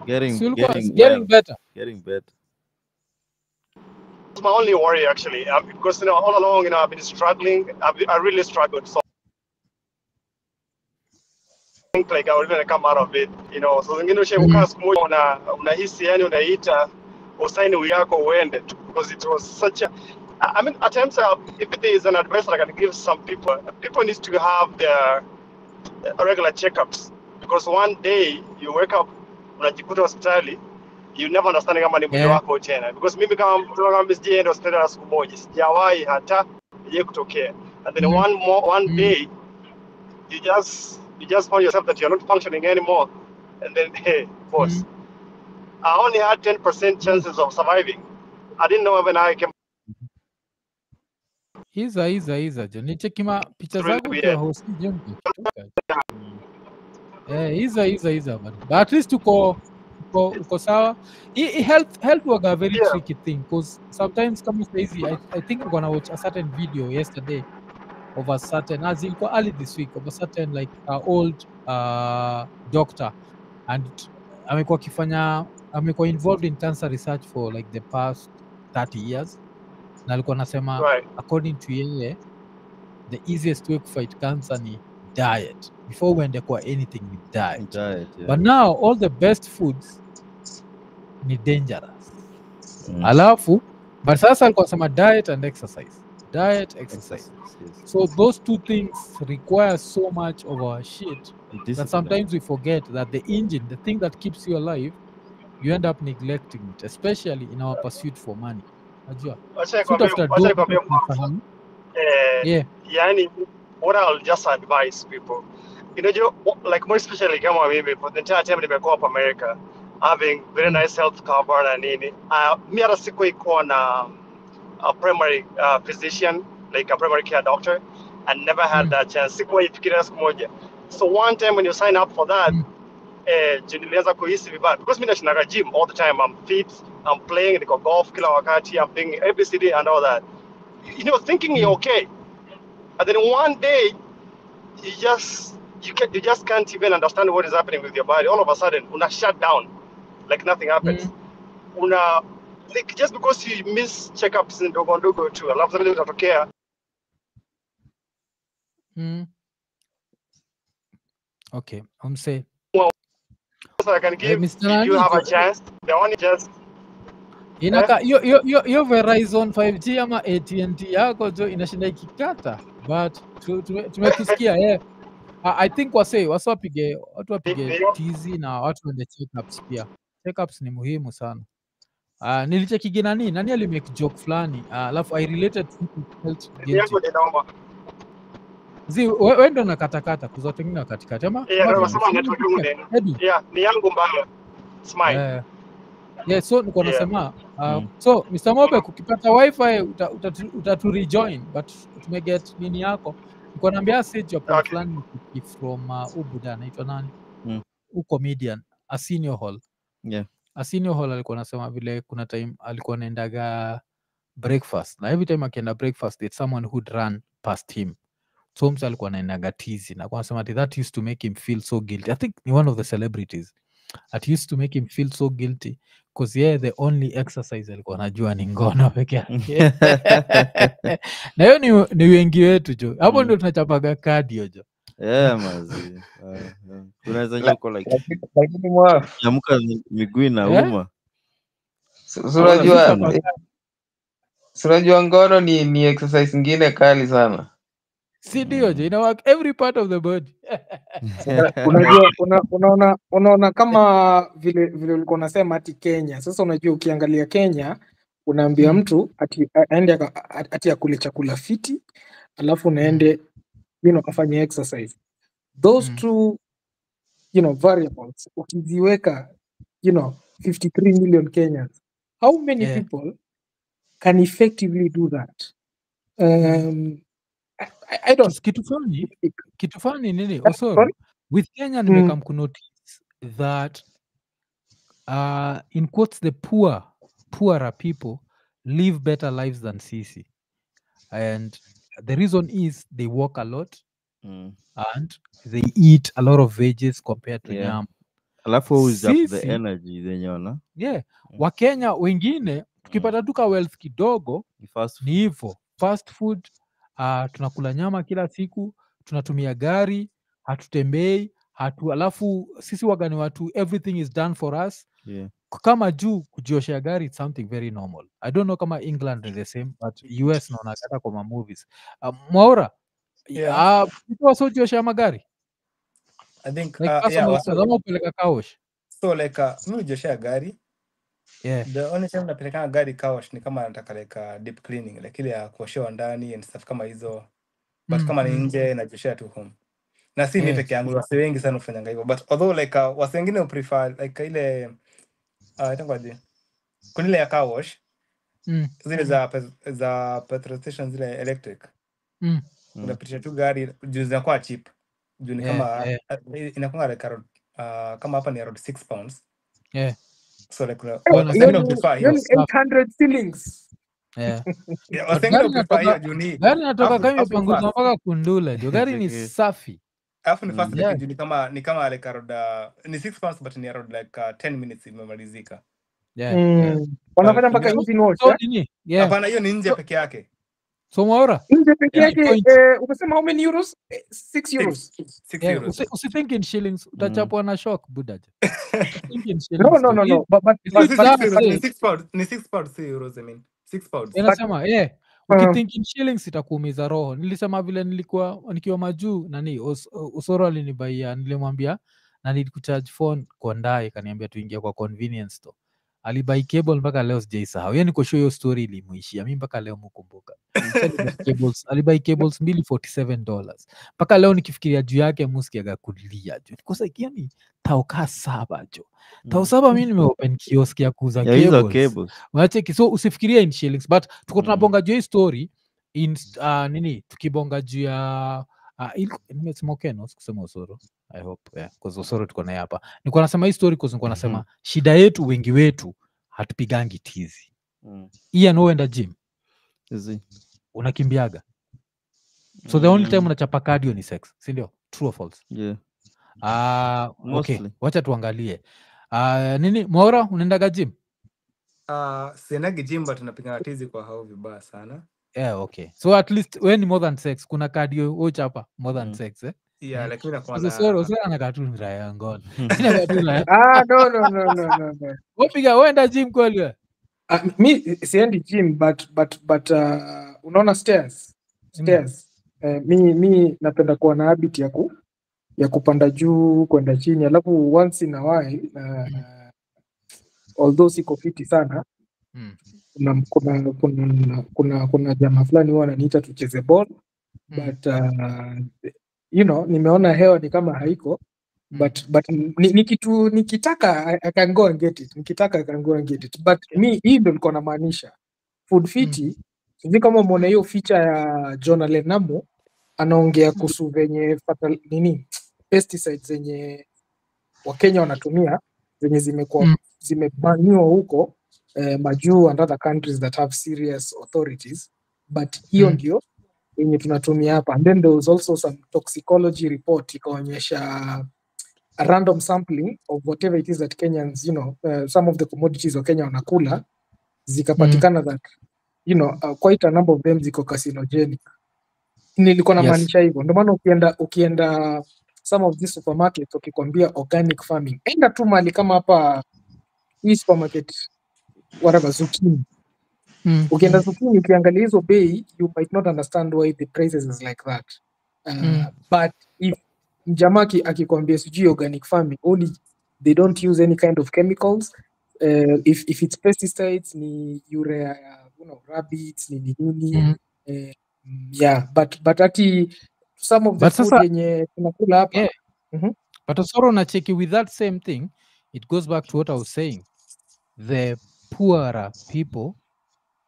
getting better. It's my only worry actually, because all along I've been struggling. I really struggled. So I think like I was gonna come out of it, so zingine ushaukaa siku moja unahisi yani unaita usaini uyako uende, because it was such a at times if there is an advice that I can give some people need to have their regular checkups, because one day you wake up unajikuta hospitali you never understand kama ni mwili wako tena, because mimi kama msije Australia siku moja sijawahi hata je kutokea, and then one day you just find yourself that you're not functioning anymore, and then hey boss, I only had 10% chances of surviving. I didn't know when I came. Iza jo nichekima picha zako kwa host jengo iza but at least uko sawa. Health was a very tricky thing, because sometimes kama saizi I think I'm gonna watch a certain video yesterday of a certain, as in early this week, of a certain like old doctor, and amekuwa involved in cancer research for like the past 30 years, na alikuwa nasema according to yeye the easiest way to fight cancer ni diet. Before uende kwa anything ni diet. But now all the best foods ni dangerous. Alafu but sasa alikuwa nasema diet and exercise. Diet, exercise. So those two things require so much of our shit that sometimes we forget that the engine, the thing that keeps you alive, you end up neglecting it, especially in our pursuit for money. Yani, what I'll just advise people, like more especially kama mimi, for the entire time nimekuwa hapa America, having very nice health cover na nini, mi hata sikuwa na a primary physician, like a primary care doctor, and never had that chance. Sikuwa ifikiria siku moja. So one time when you sign up for that, nilianza kuhisi vibaya, because mimi nashindaga gym all the time. I'm fit, I'm playing, niko golf kila wakati, I'm playing ABCD and all that. Thinking you're okay, and then one day you just can't even understand what is happening with your body. All of a sudden, una shut down, like nothing happens. Like just because you miss checkups in ndogo too, alafu sasa utatokea. Okay, I'm saying. Well, so I can give if you have a chance. The only just inaka yo Verizon 5G ama AT&T yako jo inashinda ikikata, but tumekusikia I think watu wapige tizi na watu wende checkups pia. Checkups ni muhimu sana. Nilichekigi nani alimake joke fulani, alafu I related to health guilty. Wewe ndo nakatakata kuzote ngine katikati ama? Ni yangu mbaya. Smile. So niko nasema so Mr. Mobe kukipata wifi utatu rejoin, but tumeget nini yako. Niko naambia sage ya plan fulani from Ubuda anaitwa nani? Comedian Arsenio Hall. Arsenio Hall alikuwa anasema vile kuna time alikuwa anaendaga breakfast, na every time akienda breakfast it's someone who'd run past him. So mtu alikuwa anaendaga tizi na kwa nasema that used to make him feel so guilty. I think ni one of the celebrities. It used to make him feel so guilty because the only exercise alikuwa anajua ni ngono peke yake. Na hiyo ni wengi wetu jo. Hapo ndio tunachapaga cardio jo. Mazi. Unaweza nyoko like yamuka miguu inauma. Unajua ngono ni exercise nyingine kali sana. Si ndio jo, ina work every part of the body. Unajua unaona kama vile ulikuwa unasema ati Kenya. Sasa unajua ukiangalia Kenya unaambia mtu aende ati akule chakula fiti, alafu unaende afanye exercise. Those two variables ukiziweka 53 million Kenyans, how many people can effectively do that? I don't. Kitu funny nini? Sorry. With Kenya nimekam kunotice that in quotes the poorer people live better lives than sisi, and the reason is they walk a lot and they eat a lot of veggies compared to nyama. Alafu always have the energy zenyeona. Wakenya wengine tukipata tuka wealth kidogo ni hivyo fast food. Tunakula nyama kila siku, tunatumia gari, hatutembei, alafu sisi wagani watu everything is done for us. Kama juu kujioshea gari it's something very normal. I don't know kama England is the same, but US naona kata kwa movies. Mwaura, people also jioshea magari? I think like upeleka kaosh. So like mimi jioshea gari The only time napelekanga gari car wash ni kama nataka like deep cleaning, like ile ya kuoshewa ndani and stuff kama hizo. But kama ni nje najoshea tu home. Na si mi peke yangu, wase wengi sana hufanyanga hivyo. But although like wase wengine prefer like ile itakuwaje? Kuna ile ya car wash. Zile za petrol station zile electric. Unapitisha tu gari juu zinakuwa cheap. Juu ni kama inakuwa like kama hapa ni around 6 pounds. So like you 800 shillings. Gari natoka kama imepanguza mpaka kundula jo, gari ni safi. Alafu ni fast like ni kama like around ni 6 pounds but ni around like 10 minutes imemalizika. Wanafanya mpaka engine wash. Hapana, hiyo ni nje peke yake. So Maura, nje peke yake umesema how many euros? 6 euros. 6 euros. Usithink in shillings, utachapwa na shock buda. No. But 6 pounds, ni 6 pounds euros, I mean 6 pounds. Inasema ukithink in shillings itakuumiza roho. Nilisema vile nikiwa majuu nani Usoro alinibaia, nilimwambia na nilikucharge phone kwa ndai, kaniambia tuingie kwa convenience store. Alibai cable mpaka leo sijaisahau. Yaani niko sure hiyo story ilimuishia. Mimi mpaka leo mkumbuka. Alibai cables $47. Mpaka leo nikifikiria juu yake musikiaga kulia juu. Niko sasa yani tauka 7 jo. Tau 7 mimi nimeopen kiosk ya kuuza cables. Unacheki, so usifikirie in shillings but tuko tunabonga juu hii story in nini tukibonga juu ya nimesema no sikusema Usoro. I hope because Usoro tuko naye hapa. Niko nasema hii story because niko nasema shida yetu wengi wetu hatupigangi tizi. Ian uenda gym. Unakimbiaga. So the only time unachapa cardio ni sex, si ndio? True or false? Okay. Wacha tuangalie. Nini Maura unaendaga gym? Sienagi gym but napigana tizi kwa hao vibaya sana. Okay. So at least when more than sex kuna cardio uchapa more than sex lakini nakuwa na Usoro anakaa ni raya ngono. No. Wapiga uenda gym kweli? Mi siendi gym but unaona stairs. Mi napenda kuwa na habit ya kupanda juu kwenda chini, alafu once in a while although siko fiti sana kuna jamaa fulani huwa ananiita tucheze ball but nimeona hewa ni kama haiko but nikitaka I can go and get it. Nikitaka I can go and get it. But mi hii ndio niko namaanisha food fiti. Sijui kama umeona hiyo feature ya John Alenamo anaongea kuhusu venye pesticides zenye Wakenya wanatumia zenye zimebaniwa huko majuu and other countries that have serious authorities, but hiyo ndio yenye tunatumia hapa. And then there was also some toxicology report ikaonyesha a random sampling of whatever it is that Kenyans, some of the commodities wa Kenya wanakula zikapatikana that quite a number of them ziko carcinogenic. Nilikuwa namaanisha hivyo. Ndio maana ukienda some of these supermarkets ukikwambia organic farming, enda tu mali kama hapa hii supermarket whatever zucchini. Ukienda zucchini ukiangalia hizo bei, you might not understand why the prices is like that. But if jamaa akikwambia sijui organic farming, only they don't use any kind of chemicals. If it's pesticides ni urea, rabbits ni nini. But ati some of the food yenye tunakula hapa. But Usoro na cheki with that same thing, it goes back to what I was saying. The poorer people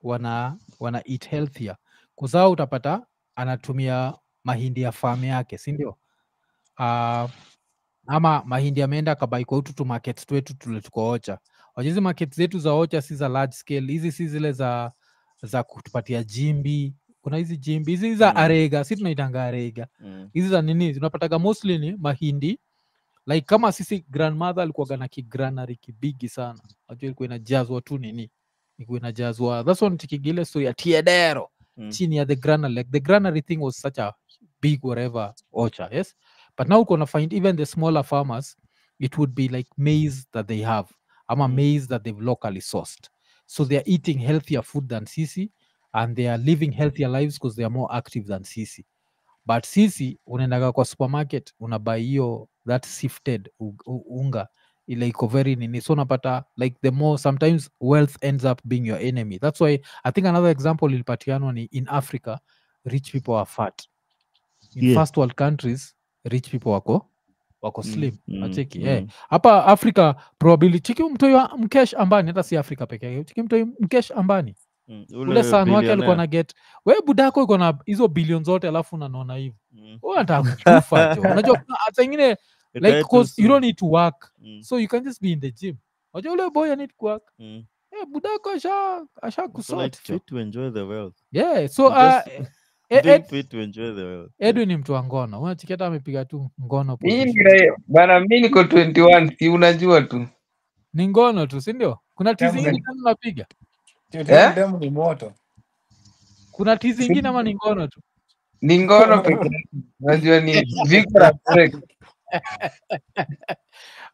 wana eat healthier. Kuzao utapata anatumia mahindi ya farm yake, si ndio? Ama mahindi ameenda kabai kwa tu markets twetu tuko Ocha. Hizi markets zetu za Ocha si za large scale. Hizi si zile za kutupatia jimbi. Kuna hizi jimbi, hizi za arega, si tunaitanga arega. Hizi za nini? Tunapataga mostly ni mahindi. Like kama sisi grandmother alikuwa na kigranary kibigi sana. Unajua ilikuwa inajazwa tu nini? Ilikuwa inajazwa. That's one tikigile story ya Tiedero. Chini ya the granary. Like the granary thing was such a big whatever Ocha, yes? But now we're gonna find even the smaller farmers, it would be like maize that they have. Ama maize that they've locally sourced. So they're eating healthier food than sisi. And they are living healthier lives because they are more active than sisi. But sisi unaendaga kwa supermarket unabuy hiyo that sifted unga ile iko very nini, so unapata like the more sometimes wealth ends up being your enemy. That's why I think another example ilipatianwa ni in Africa rich people are fat. In first world countries rich people wako slim. Acheki hapa Africa probably chiki mtoi wa Mkesh Ambani, hata si Africa peke yake, chiki mtoi Mkesh Ambani ule sana wake alikuwa na get we budako iko na hizo billion zote, alafu unaona hivi unataka kufa jo. Unajua hata ingine like cause you don't need to work so you can just be in the gym. Unajua ule boy need to work budako asha kusort like fit to enjoy the wealth. So fit to enjoy the wealth. Edwin ni mtu wa ngono, unachiketa amepiga tu ngono bana. Mimi niko 21, si unajua tu ni ngono tu, si ndio? Kuna tizi ingine kama unapiga demu ni moto. Kuna tizi ingine ama ni ngono tu? Ni ngono pekee. Unajua ni Victor Break.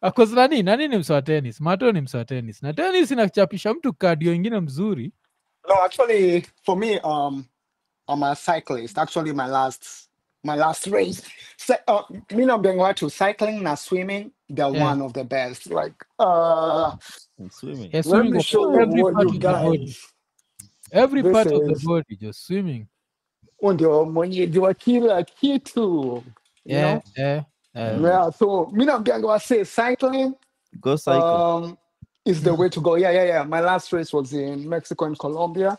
Because nani ni mswa tennis, Mato ni mswa tennis. Na tennis inachapisha mtu cardio ingine mzuri. No, actually for me I'm a cyclist. Actually my last race. Me not being what to cycling na swimming, they're one of the best. Like swimming. Let me show you what you guys. Every part of the body just swimming. Ndio mwenye kila kitu. Yeah. So me not being what say cycling. Go cycle. Is the way to go. Yeah. My last race was in Mexico and Colombia.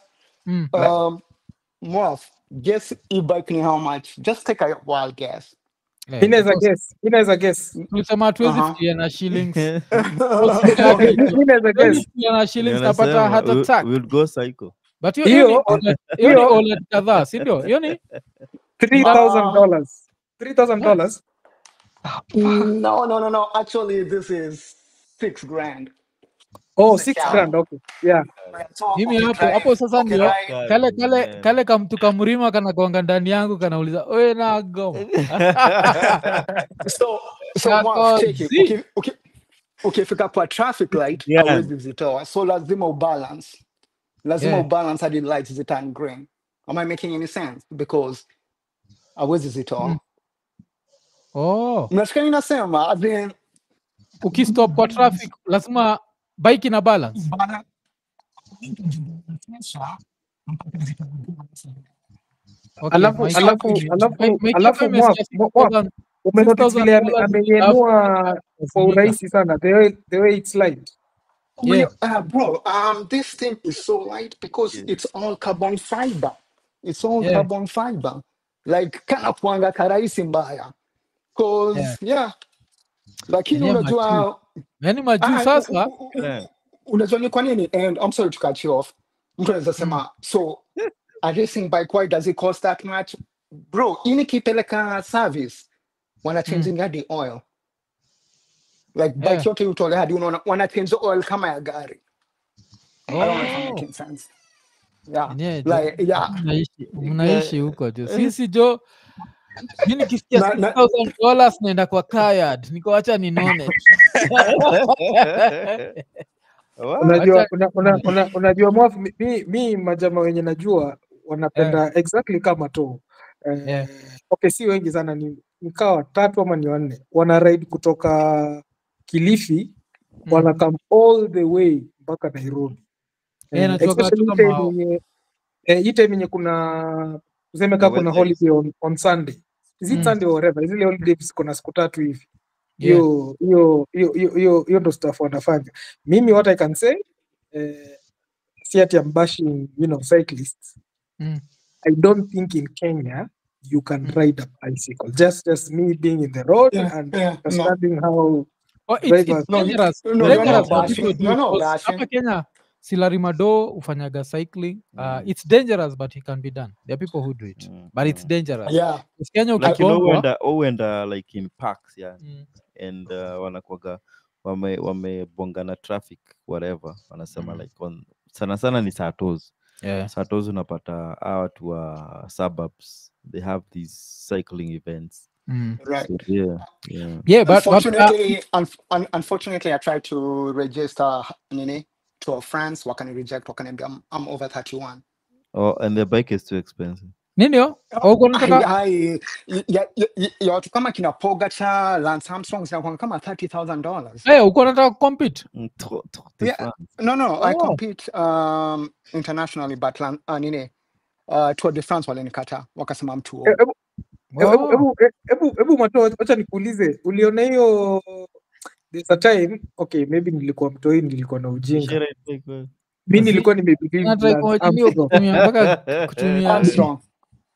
Morph, guess e-bike ni how much? Just take a wild guess. Inaweza guess. Tulisema tuwezi fikia na shillings. Inaweza guess. Na shillings napata heart attack. We'll go cycle. But hiyo OLED kadhaa, si ndio? Hiyo ni $3,000. $3,000. No. Actually, this is $6,000. Oh, $6,000. Okay. Yeah. Mimi hapo sasa ndio kale kamtu kamrima kana gonga ndani yangu kanauliza oye na goma. So okay, fika kwa traffic light hawezi zitoa. So lazima ubalance. Ubalance hadi lights ziturn green. Am I making any sense? Because hawezi zitoa. Mnasikia ninasema ukistop kwa traffic lazima bike ina balance. Alafu umenotice vile amenyenua kwa urahisi sana the way it's light. Bro, this thing is so light because it's all carbon fiber. Carbon fiber. Like kana kuanga karahisi mbaya. Cause lakini unajua yani majuu sasa unajua ni kwa nini, and I'm sorry to cut you off. Mtu anaweza sema so a racing bike, why does it cost that much? Bro, ini kipeleka service wana changing the oil. Like bike yote utole hadi unaona wana change oil kama ya gari. I don't know if I'm making sense. Mnaishi huko jo. Sisi jo mimi nikisikia $6,000 naenda kwa Kayad. Niko acha ninone. Unajua mwafu mi majama wenye najua wanapenda exactly kama to. Okay, si wengi sana, ni mkawa 3 ama ni 4 wana ride kutoka Kilifi wana come all the way mpaka Nairobi. Hii time yenye kuna tuseme kama kuna holiday on Sunday. Is it Sunday or whatever? Is it holidays kuna siku 3 hivi. Hiyo ndo stuff wanafanya. Mimi what I can say, see at I'm bashing, cyclists. I don't think in Kenya you can ride a bicycle. Just me being in the road and understanding how it's dangerous. Hapa Kenya Silarimado ufanyaga cycling. It's dangerous but it can be done. There are people who do it. But it's dangerous. Yeah. Kenya like like in parks, and wanakuaga wamebonga na traffic whatever, wanasema like sana ni Satos. Satos unapata watu wa suburbs, they have these cycling events. Right. So, but unfortunately I tried to register Nini to France. What can I reject? What can I be? I'm over 31. Oh, and the bike is too expensive. Nini uko nataka ya watu kama kina Pogacha, Lance Armstrong zinakuwa kama $30,000. uko nataka compete? Yeah. No, I compete internationally, but Tour de France walinikata wakasema mtu. Ebu Mato, acha nikuulize, uliona hiyo there's a time, okay, maybe nilikuwa mtoi, nilikuwa na ujinga. Mimi nilikuwa nimebelieve Armstrong.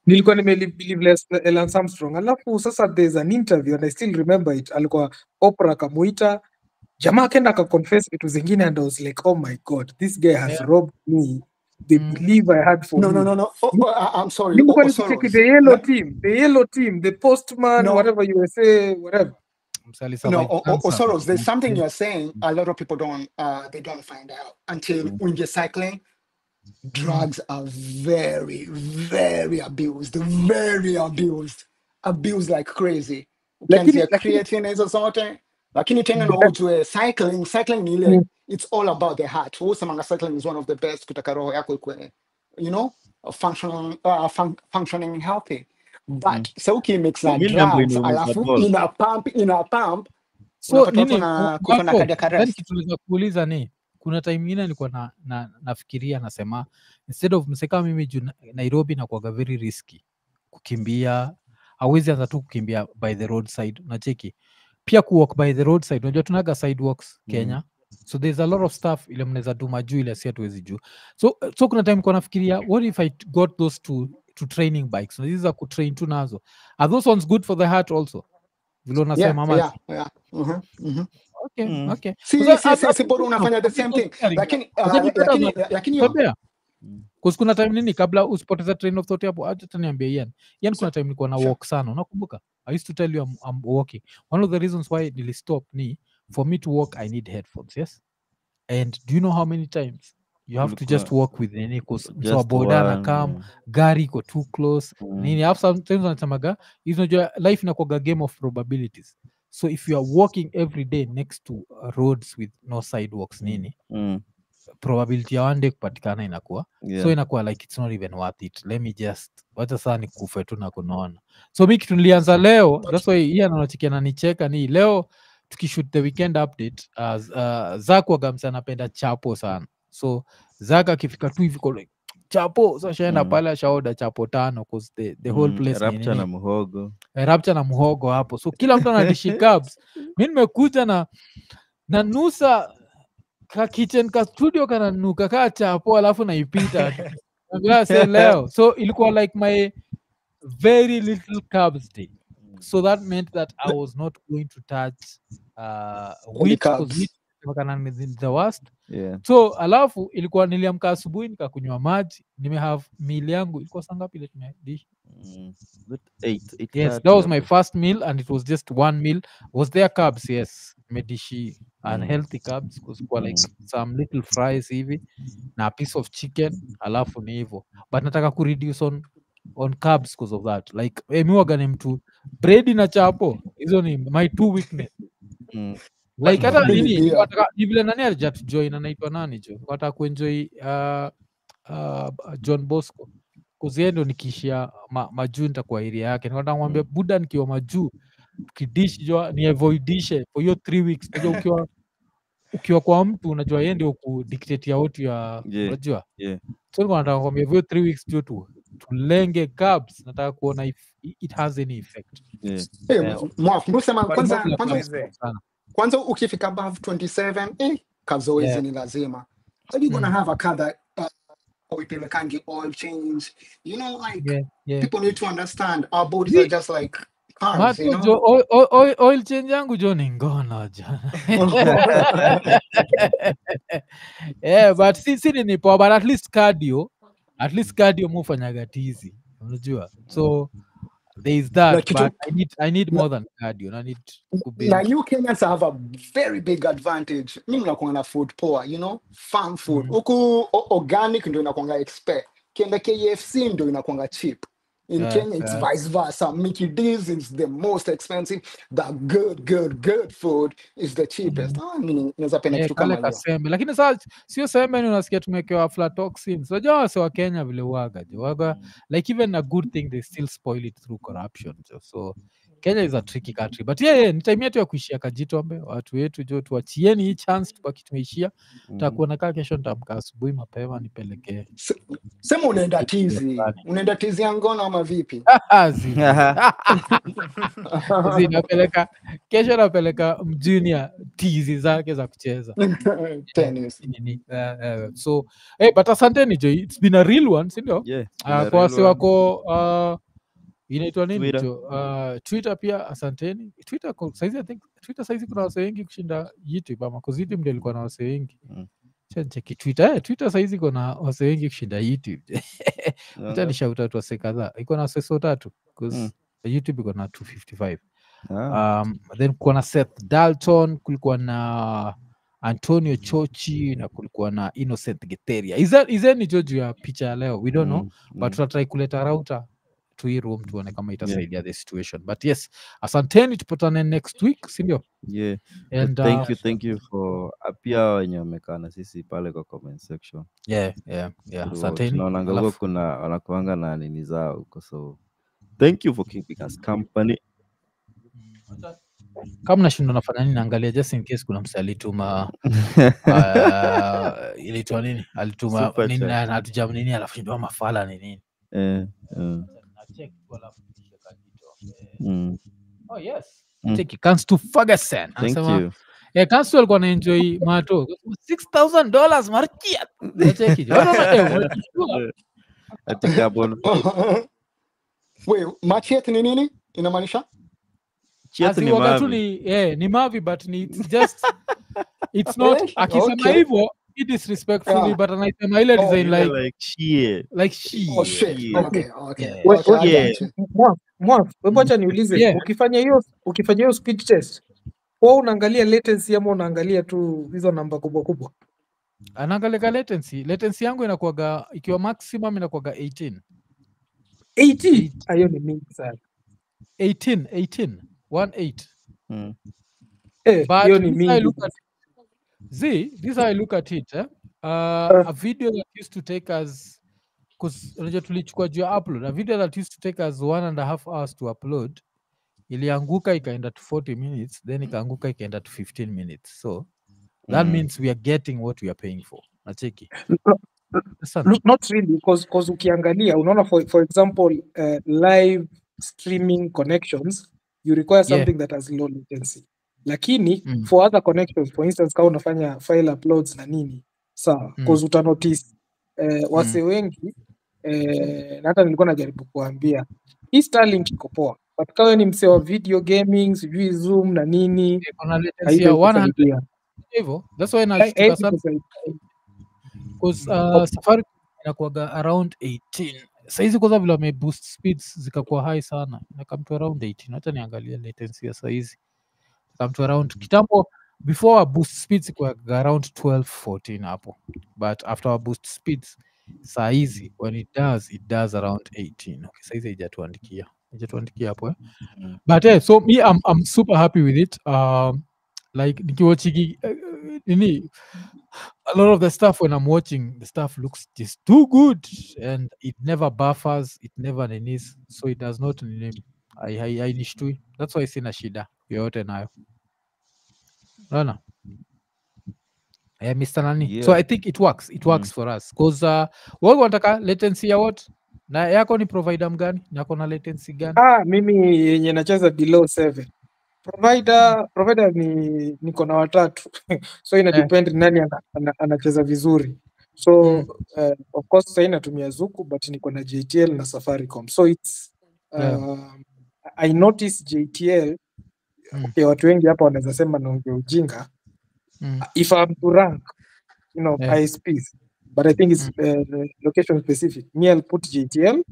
Nilikuwa nimebelieve Lance Armstrong. Alafu sasa there's an interview and I still remember it. Alikuwa Oprah akamuita, jamaa akaenda akaconfess vitu zingine and I was like, oh my god, this guy has robbed me the belief I had for me. No. I'm sorry. Nilikuwa nikicheki the yellow team, the postman, whatever you say, whatever. Osoros, there's something you're saying a lot of people don't find out until when you're cycling. Drugs are very, very abused. Abused like crazy. Ukianzia creatine hizo zote. Lakini tena na ujue cycling ni ile, it's all about the heart. Usamanga cycling is one of the best kutaka roho yako ikue, functioning healthy. But sauki mix na drugs, alafu ina pump. So nini kitu kuuliza ni kuna time nyingine nilikuwa nafikiria nasema instead of mseka mimi Nairobi na kuaga very risky kukimbia, hawezi anza tu kukimbia by the roadside, unacheki pia walk by the roadside, unajua tunaga sidewalks Kenya. So there's a lot of stuff ile mnaweza tu majuu ile si hatuwezi juu. So kuna time nilikuwa nafikiria what if I got those to training bikes, na hizo ku train tu nazo, are those ones good for the heart also? Vile unasema mama. Yeah. Okay. Si bora unafanya the same thing. Lakini kuna time nini kabla usipoteza train of thought hapo, acha niambie Ian kuna time nilikuwa na walk sana, unakumbuka? I used to tell you I'm walking. One of the reasons why nili stop ni for me to walk I need headphones, yes? And do you know how many times you have to just walk with Nini so boda na come gari iko too close Nini have sometimes wanasemaga unajua life inakuwa game of probabilities. So if you are walking every day next to roads with no sidewalks Nini probability ya one day kupatikana inakuwa so inakuwa like it's not even worth it, let me just wacha saa nikufe tu na kunaona. So mimi kitu nilianza leo, that's why hii anachikia na nicheka ni leo tukishoot the weekend update. Zako Gamsa anapenda chapo sana, so Zaka akifika tu hivi kwa chapo so shaenda pale ashaoda chapo 5 cause the whole place RAPCHA na muhogo. RAPCHA na muhogo hapo, so kila mtu anadishi carbs. Mimi nimekuja na nusa ka kitchen ka studio kana nuka ka chapo alafu naipita leo. So ilikuwa like my very little carbs day, so that meant that I was not going to touch wheat because wheat is the worst. So alafu ilikuwa niliamka asubuhi nikakunywa maji, nimehave meal yangu ilikuwa saa ngapi ile tumedish? Yes, that was my first meal and it was just one meal. Was there carbs? Yes, medishi unhealthy carbs because kwa like some little fries hivi na a piece of chicken alafu ni hivyo, but nataka ku reduce on carbs because of that. Like mimi wagane mtu bread na chapo, hizo ni my two weakness. Like hata nini nataka vile nani alijat join anaitwa nani jo, nataka kuenjoy John Bosco kuzie ndo nikishia majuu nitakuwa area yake, nataka kumwambia buda nikiwa majuu kidish jo ni avoidishe for your 3 weeks. Unajua ukiwa kwa mtu unajua yeye ndio ku dictate ya watu ya unajua so nataka kumwambia for 3 weeks jo tu tulenge carbs, nataka kuona if it has any effect. Kwanza ukifika above 27 kazoezi ni lazima. How you gonna have a car that people can't get oil change? People need to understand our bodies are just like cars, oil change yangu jo ni ngono jo. But si ni poa, but at least cardio mufanyaga tizi, unajua. So there is that, like but I need more than cardio. I need to be. Now you Kenyans have a very big advantage. Mimi nakuwa na food poor, farm food. Huku organic ndio inakuanga expert. Kienda KFC ndio inakuanga cheap. In Kenya, it's vice versa. Mickey D's is the most expensive. The good food is the cheapest. Naweza penda kitu kama hiyo. Kasembe. Lakini sasa sio sembe ni unasikia tumewekewa aflatoxins. Unajua wase wa Kenya vile waga. Like even a good thing they still spoil it through corruption. So Kenya is a tricky country. But ni time yetu ya kuishia Kajitombe. Watu wetu jo tuachieni hii chance tubaki tumeishia. Takuona kaa kesho nitamka asubuhi mapema nipelekee. Sema unaenda tizi. Unaenda tizi ya ngono ama vipi? Napeleka kesho napeleka mjunior tizi zake za kucheza tennis. So but asanteni jo, it's been a real one, si ndio? Kwa wase wako inaitwa nini jo, Twitter pia asanteni. Twitter saizi I think Twitter saizi kuna wase wengi kushinda YouTube ama kuzidi ndio ilikuwa na wase wengi. Cheki Twitter saizi kuna wase wengi kushinda YouTube. Acha ni shout out wase kadhaa. Iko na wase 3 because YouTube iko na 255. Then kulikuwa na Seth Dalton, kulikuwa na Antonio Chochi na kulikuwa na Innocent Giteria. Is there ni joju ya picha ya leo? We don't know, but tutatry kuleta router to hii room tuone kama itasaidia the situation. But yes, asanteni, tupatane next week, si ndio? And thank you for pia wenye wamekaa na sisi pale kwa comment section. Asanteni. Tunaona ngao kuna wanakuanga na nini zao huko, so thank you for keeping us company. Kama nashinda nafanya nini, naangalia just in case kuna msali alituma ilitwa nini, alituma nini na hatujam nini alafu ndio mafala ni nini. Na check alafu nishika kitu. Oh yes. Take Cans to Ferguson. Thank you. Cans to alikuwa na enjoy mato $6,000 markia. Check it. Atika bon. Wait, market ni nini? Inamaanisha? Ni mavi but it's just it's not akisema hivyo it disrespectfully but anaisema ile design like shit. Oh shit. Okay. Ngoja niulize, ukifanya hiyo speed test wewe unaangalia latency ama unaangalia tu hizo namba kubwa kubwa? Anaangalia latency yangu inakuwaga ikiwa maximum inakuwaga 18. Hiyo ni mingi sana. 18 but hiyo ni mingi. This I look at it a video that used to take us, because unajua tulichukua juu ya upload, a video that used to take us 1.5 hours to upload ilianguka ikaenda to 40 minutes, then ikaanguka ikaenda to 15 minutes, so that means we are getting what we are paying for. Nacheki not really, because ukiangalia unaona for example live streaming connections you require something that has low latency, lakini for other connections, for instance kama unafanya file uploads na nini sawa, because uta notice wase wengi na hata nilikuwa najaribu kuambia hii Starlink iko poa, but kama ni msee wa video gaming sijui Zoom na nini kuna latency ya 100 hivyo, that's why nashtuka sana because Safari inakuwaga around 18 saizi, kwa sababu wame boost speeds zikakuwa high sana, inakam to around 18. Hata niangalia latency ya saizi come to around kitambo before our boost speeds kwa around 12-14 hapo, but after our boost speeds saizi when it does around 18. Okay, saizi haijatuandikia hapo but so me I'm super happy with it. Like nikiwatching nini, a lot of the stuff when I'm watching the stuff looks just too good and it never buffers, it never needs, so it does not I nishtui. That's why sina shida yoyote nayo. No. Mr. Nani. So I think it works for us because wewe unataka latency ya what? Na yako ni provider mgani? Yako na latency gani? Mimi yenye nacheza below 7. Provider niko na 3 so ina depend nani anacheza vizuri, so of course sasa inatumia Zuku but niko na JTL na Safaricom, so it's I notice JTL. Okay, watu wengi hapa wanaweza sema naongea ujinga if I'm to rank ISPs, but I think it's location specific. Me, I'll put JTL,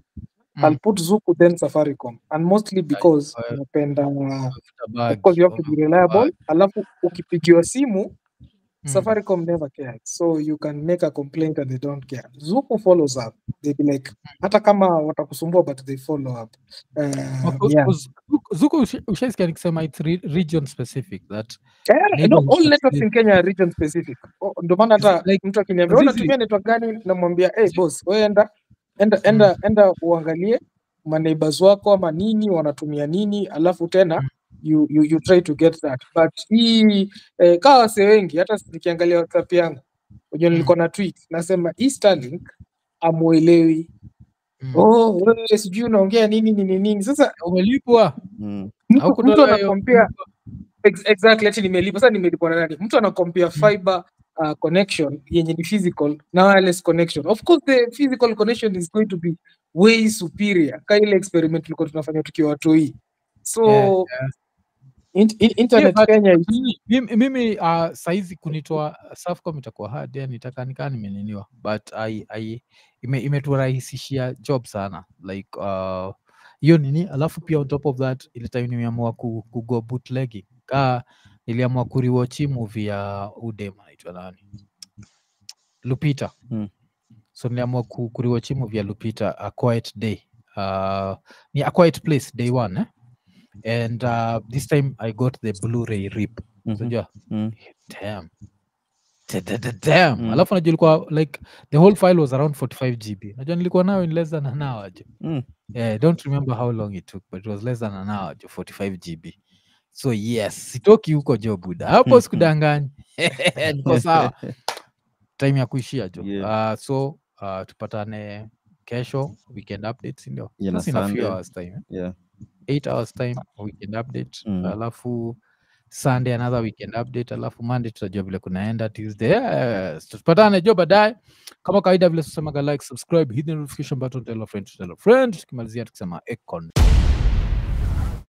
I'll put Zuku, then Safaricom, and mostly because napenda of course you have to be reliable. Alafu ukipigiwa simu Safaricom never cared. So you can make a complaint and they don't care. Zuku follows up. They be like, hata kama watakusumbua, but they follow up. Yeah. Zuku ushaisikia nikisema it's region specific that no, all networks in Kenya are region specific. Ndio maana hata mtu akiniambia unatumia network gani, namwambia boss, wewe enda uangalie maneighbors wako ama nini wanatumia nini, alafu tena you try to get that. But hii kawa wase wengi, hata nikiangalia WhatsApp yangu unajua nilikuwa na tweet nasema Starlink amuelewi. Wewe sijui unaongea nini. Sasa umelipwa. Mtu anakompea exactly, ati nimelipa. Sasa nimelipwa na nani? Mtu anakompea fiber connection yenye ni physical na wireless connection. Of course the physical connection is going to be way superior ka ile experiment tulikuwa tunafanya tukiwa watoi. So internet Kenya mimi saizi kunitoa Safaricom itakuwa hard, yani nitaka nikaa nimeniniwa, but imeturahisishia job sana like hiyo nini. Alafu pia on top of that ile time nimeamua kugo bootlegging, niliamua kuriwatch movie ya Udem anaitwa nani, Lupita. So niliamua kuriwatch movie ya Lupita, A Quiet Day, ni A Quiet Place Day 1 and this time I got the Blu-ray rip. So damn. Alafu najua ilikuwa like the whole file was around 45 GB. Najua nilikuwa nayo in less than an hour. Don't remember how long it took, but it was less than an hour, 45 GB. So yes, sitoki huko jo buda. Hapo sikudanganya. Niko sawa. Time ya kuishia jo. So tupatane kesho weekend updates ndio. Just in a few hours time. 8 hours time weekend update. Alafu Sunday another weekend update, alafu Monday tutajua vile kunaenda. Tuesday tupatane jo baadaye kama kawaida vile tusemaga, like, subscribe, hit the notification button, tell a friend, tukimalizia tukisema Econ.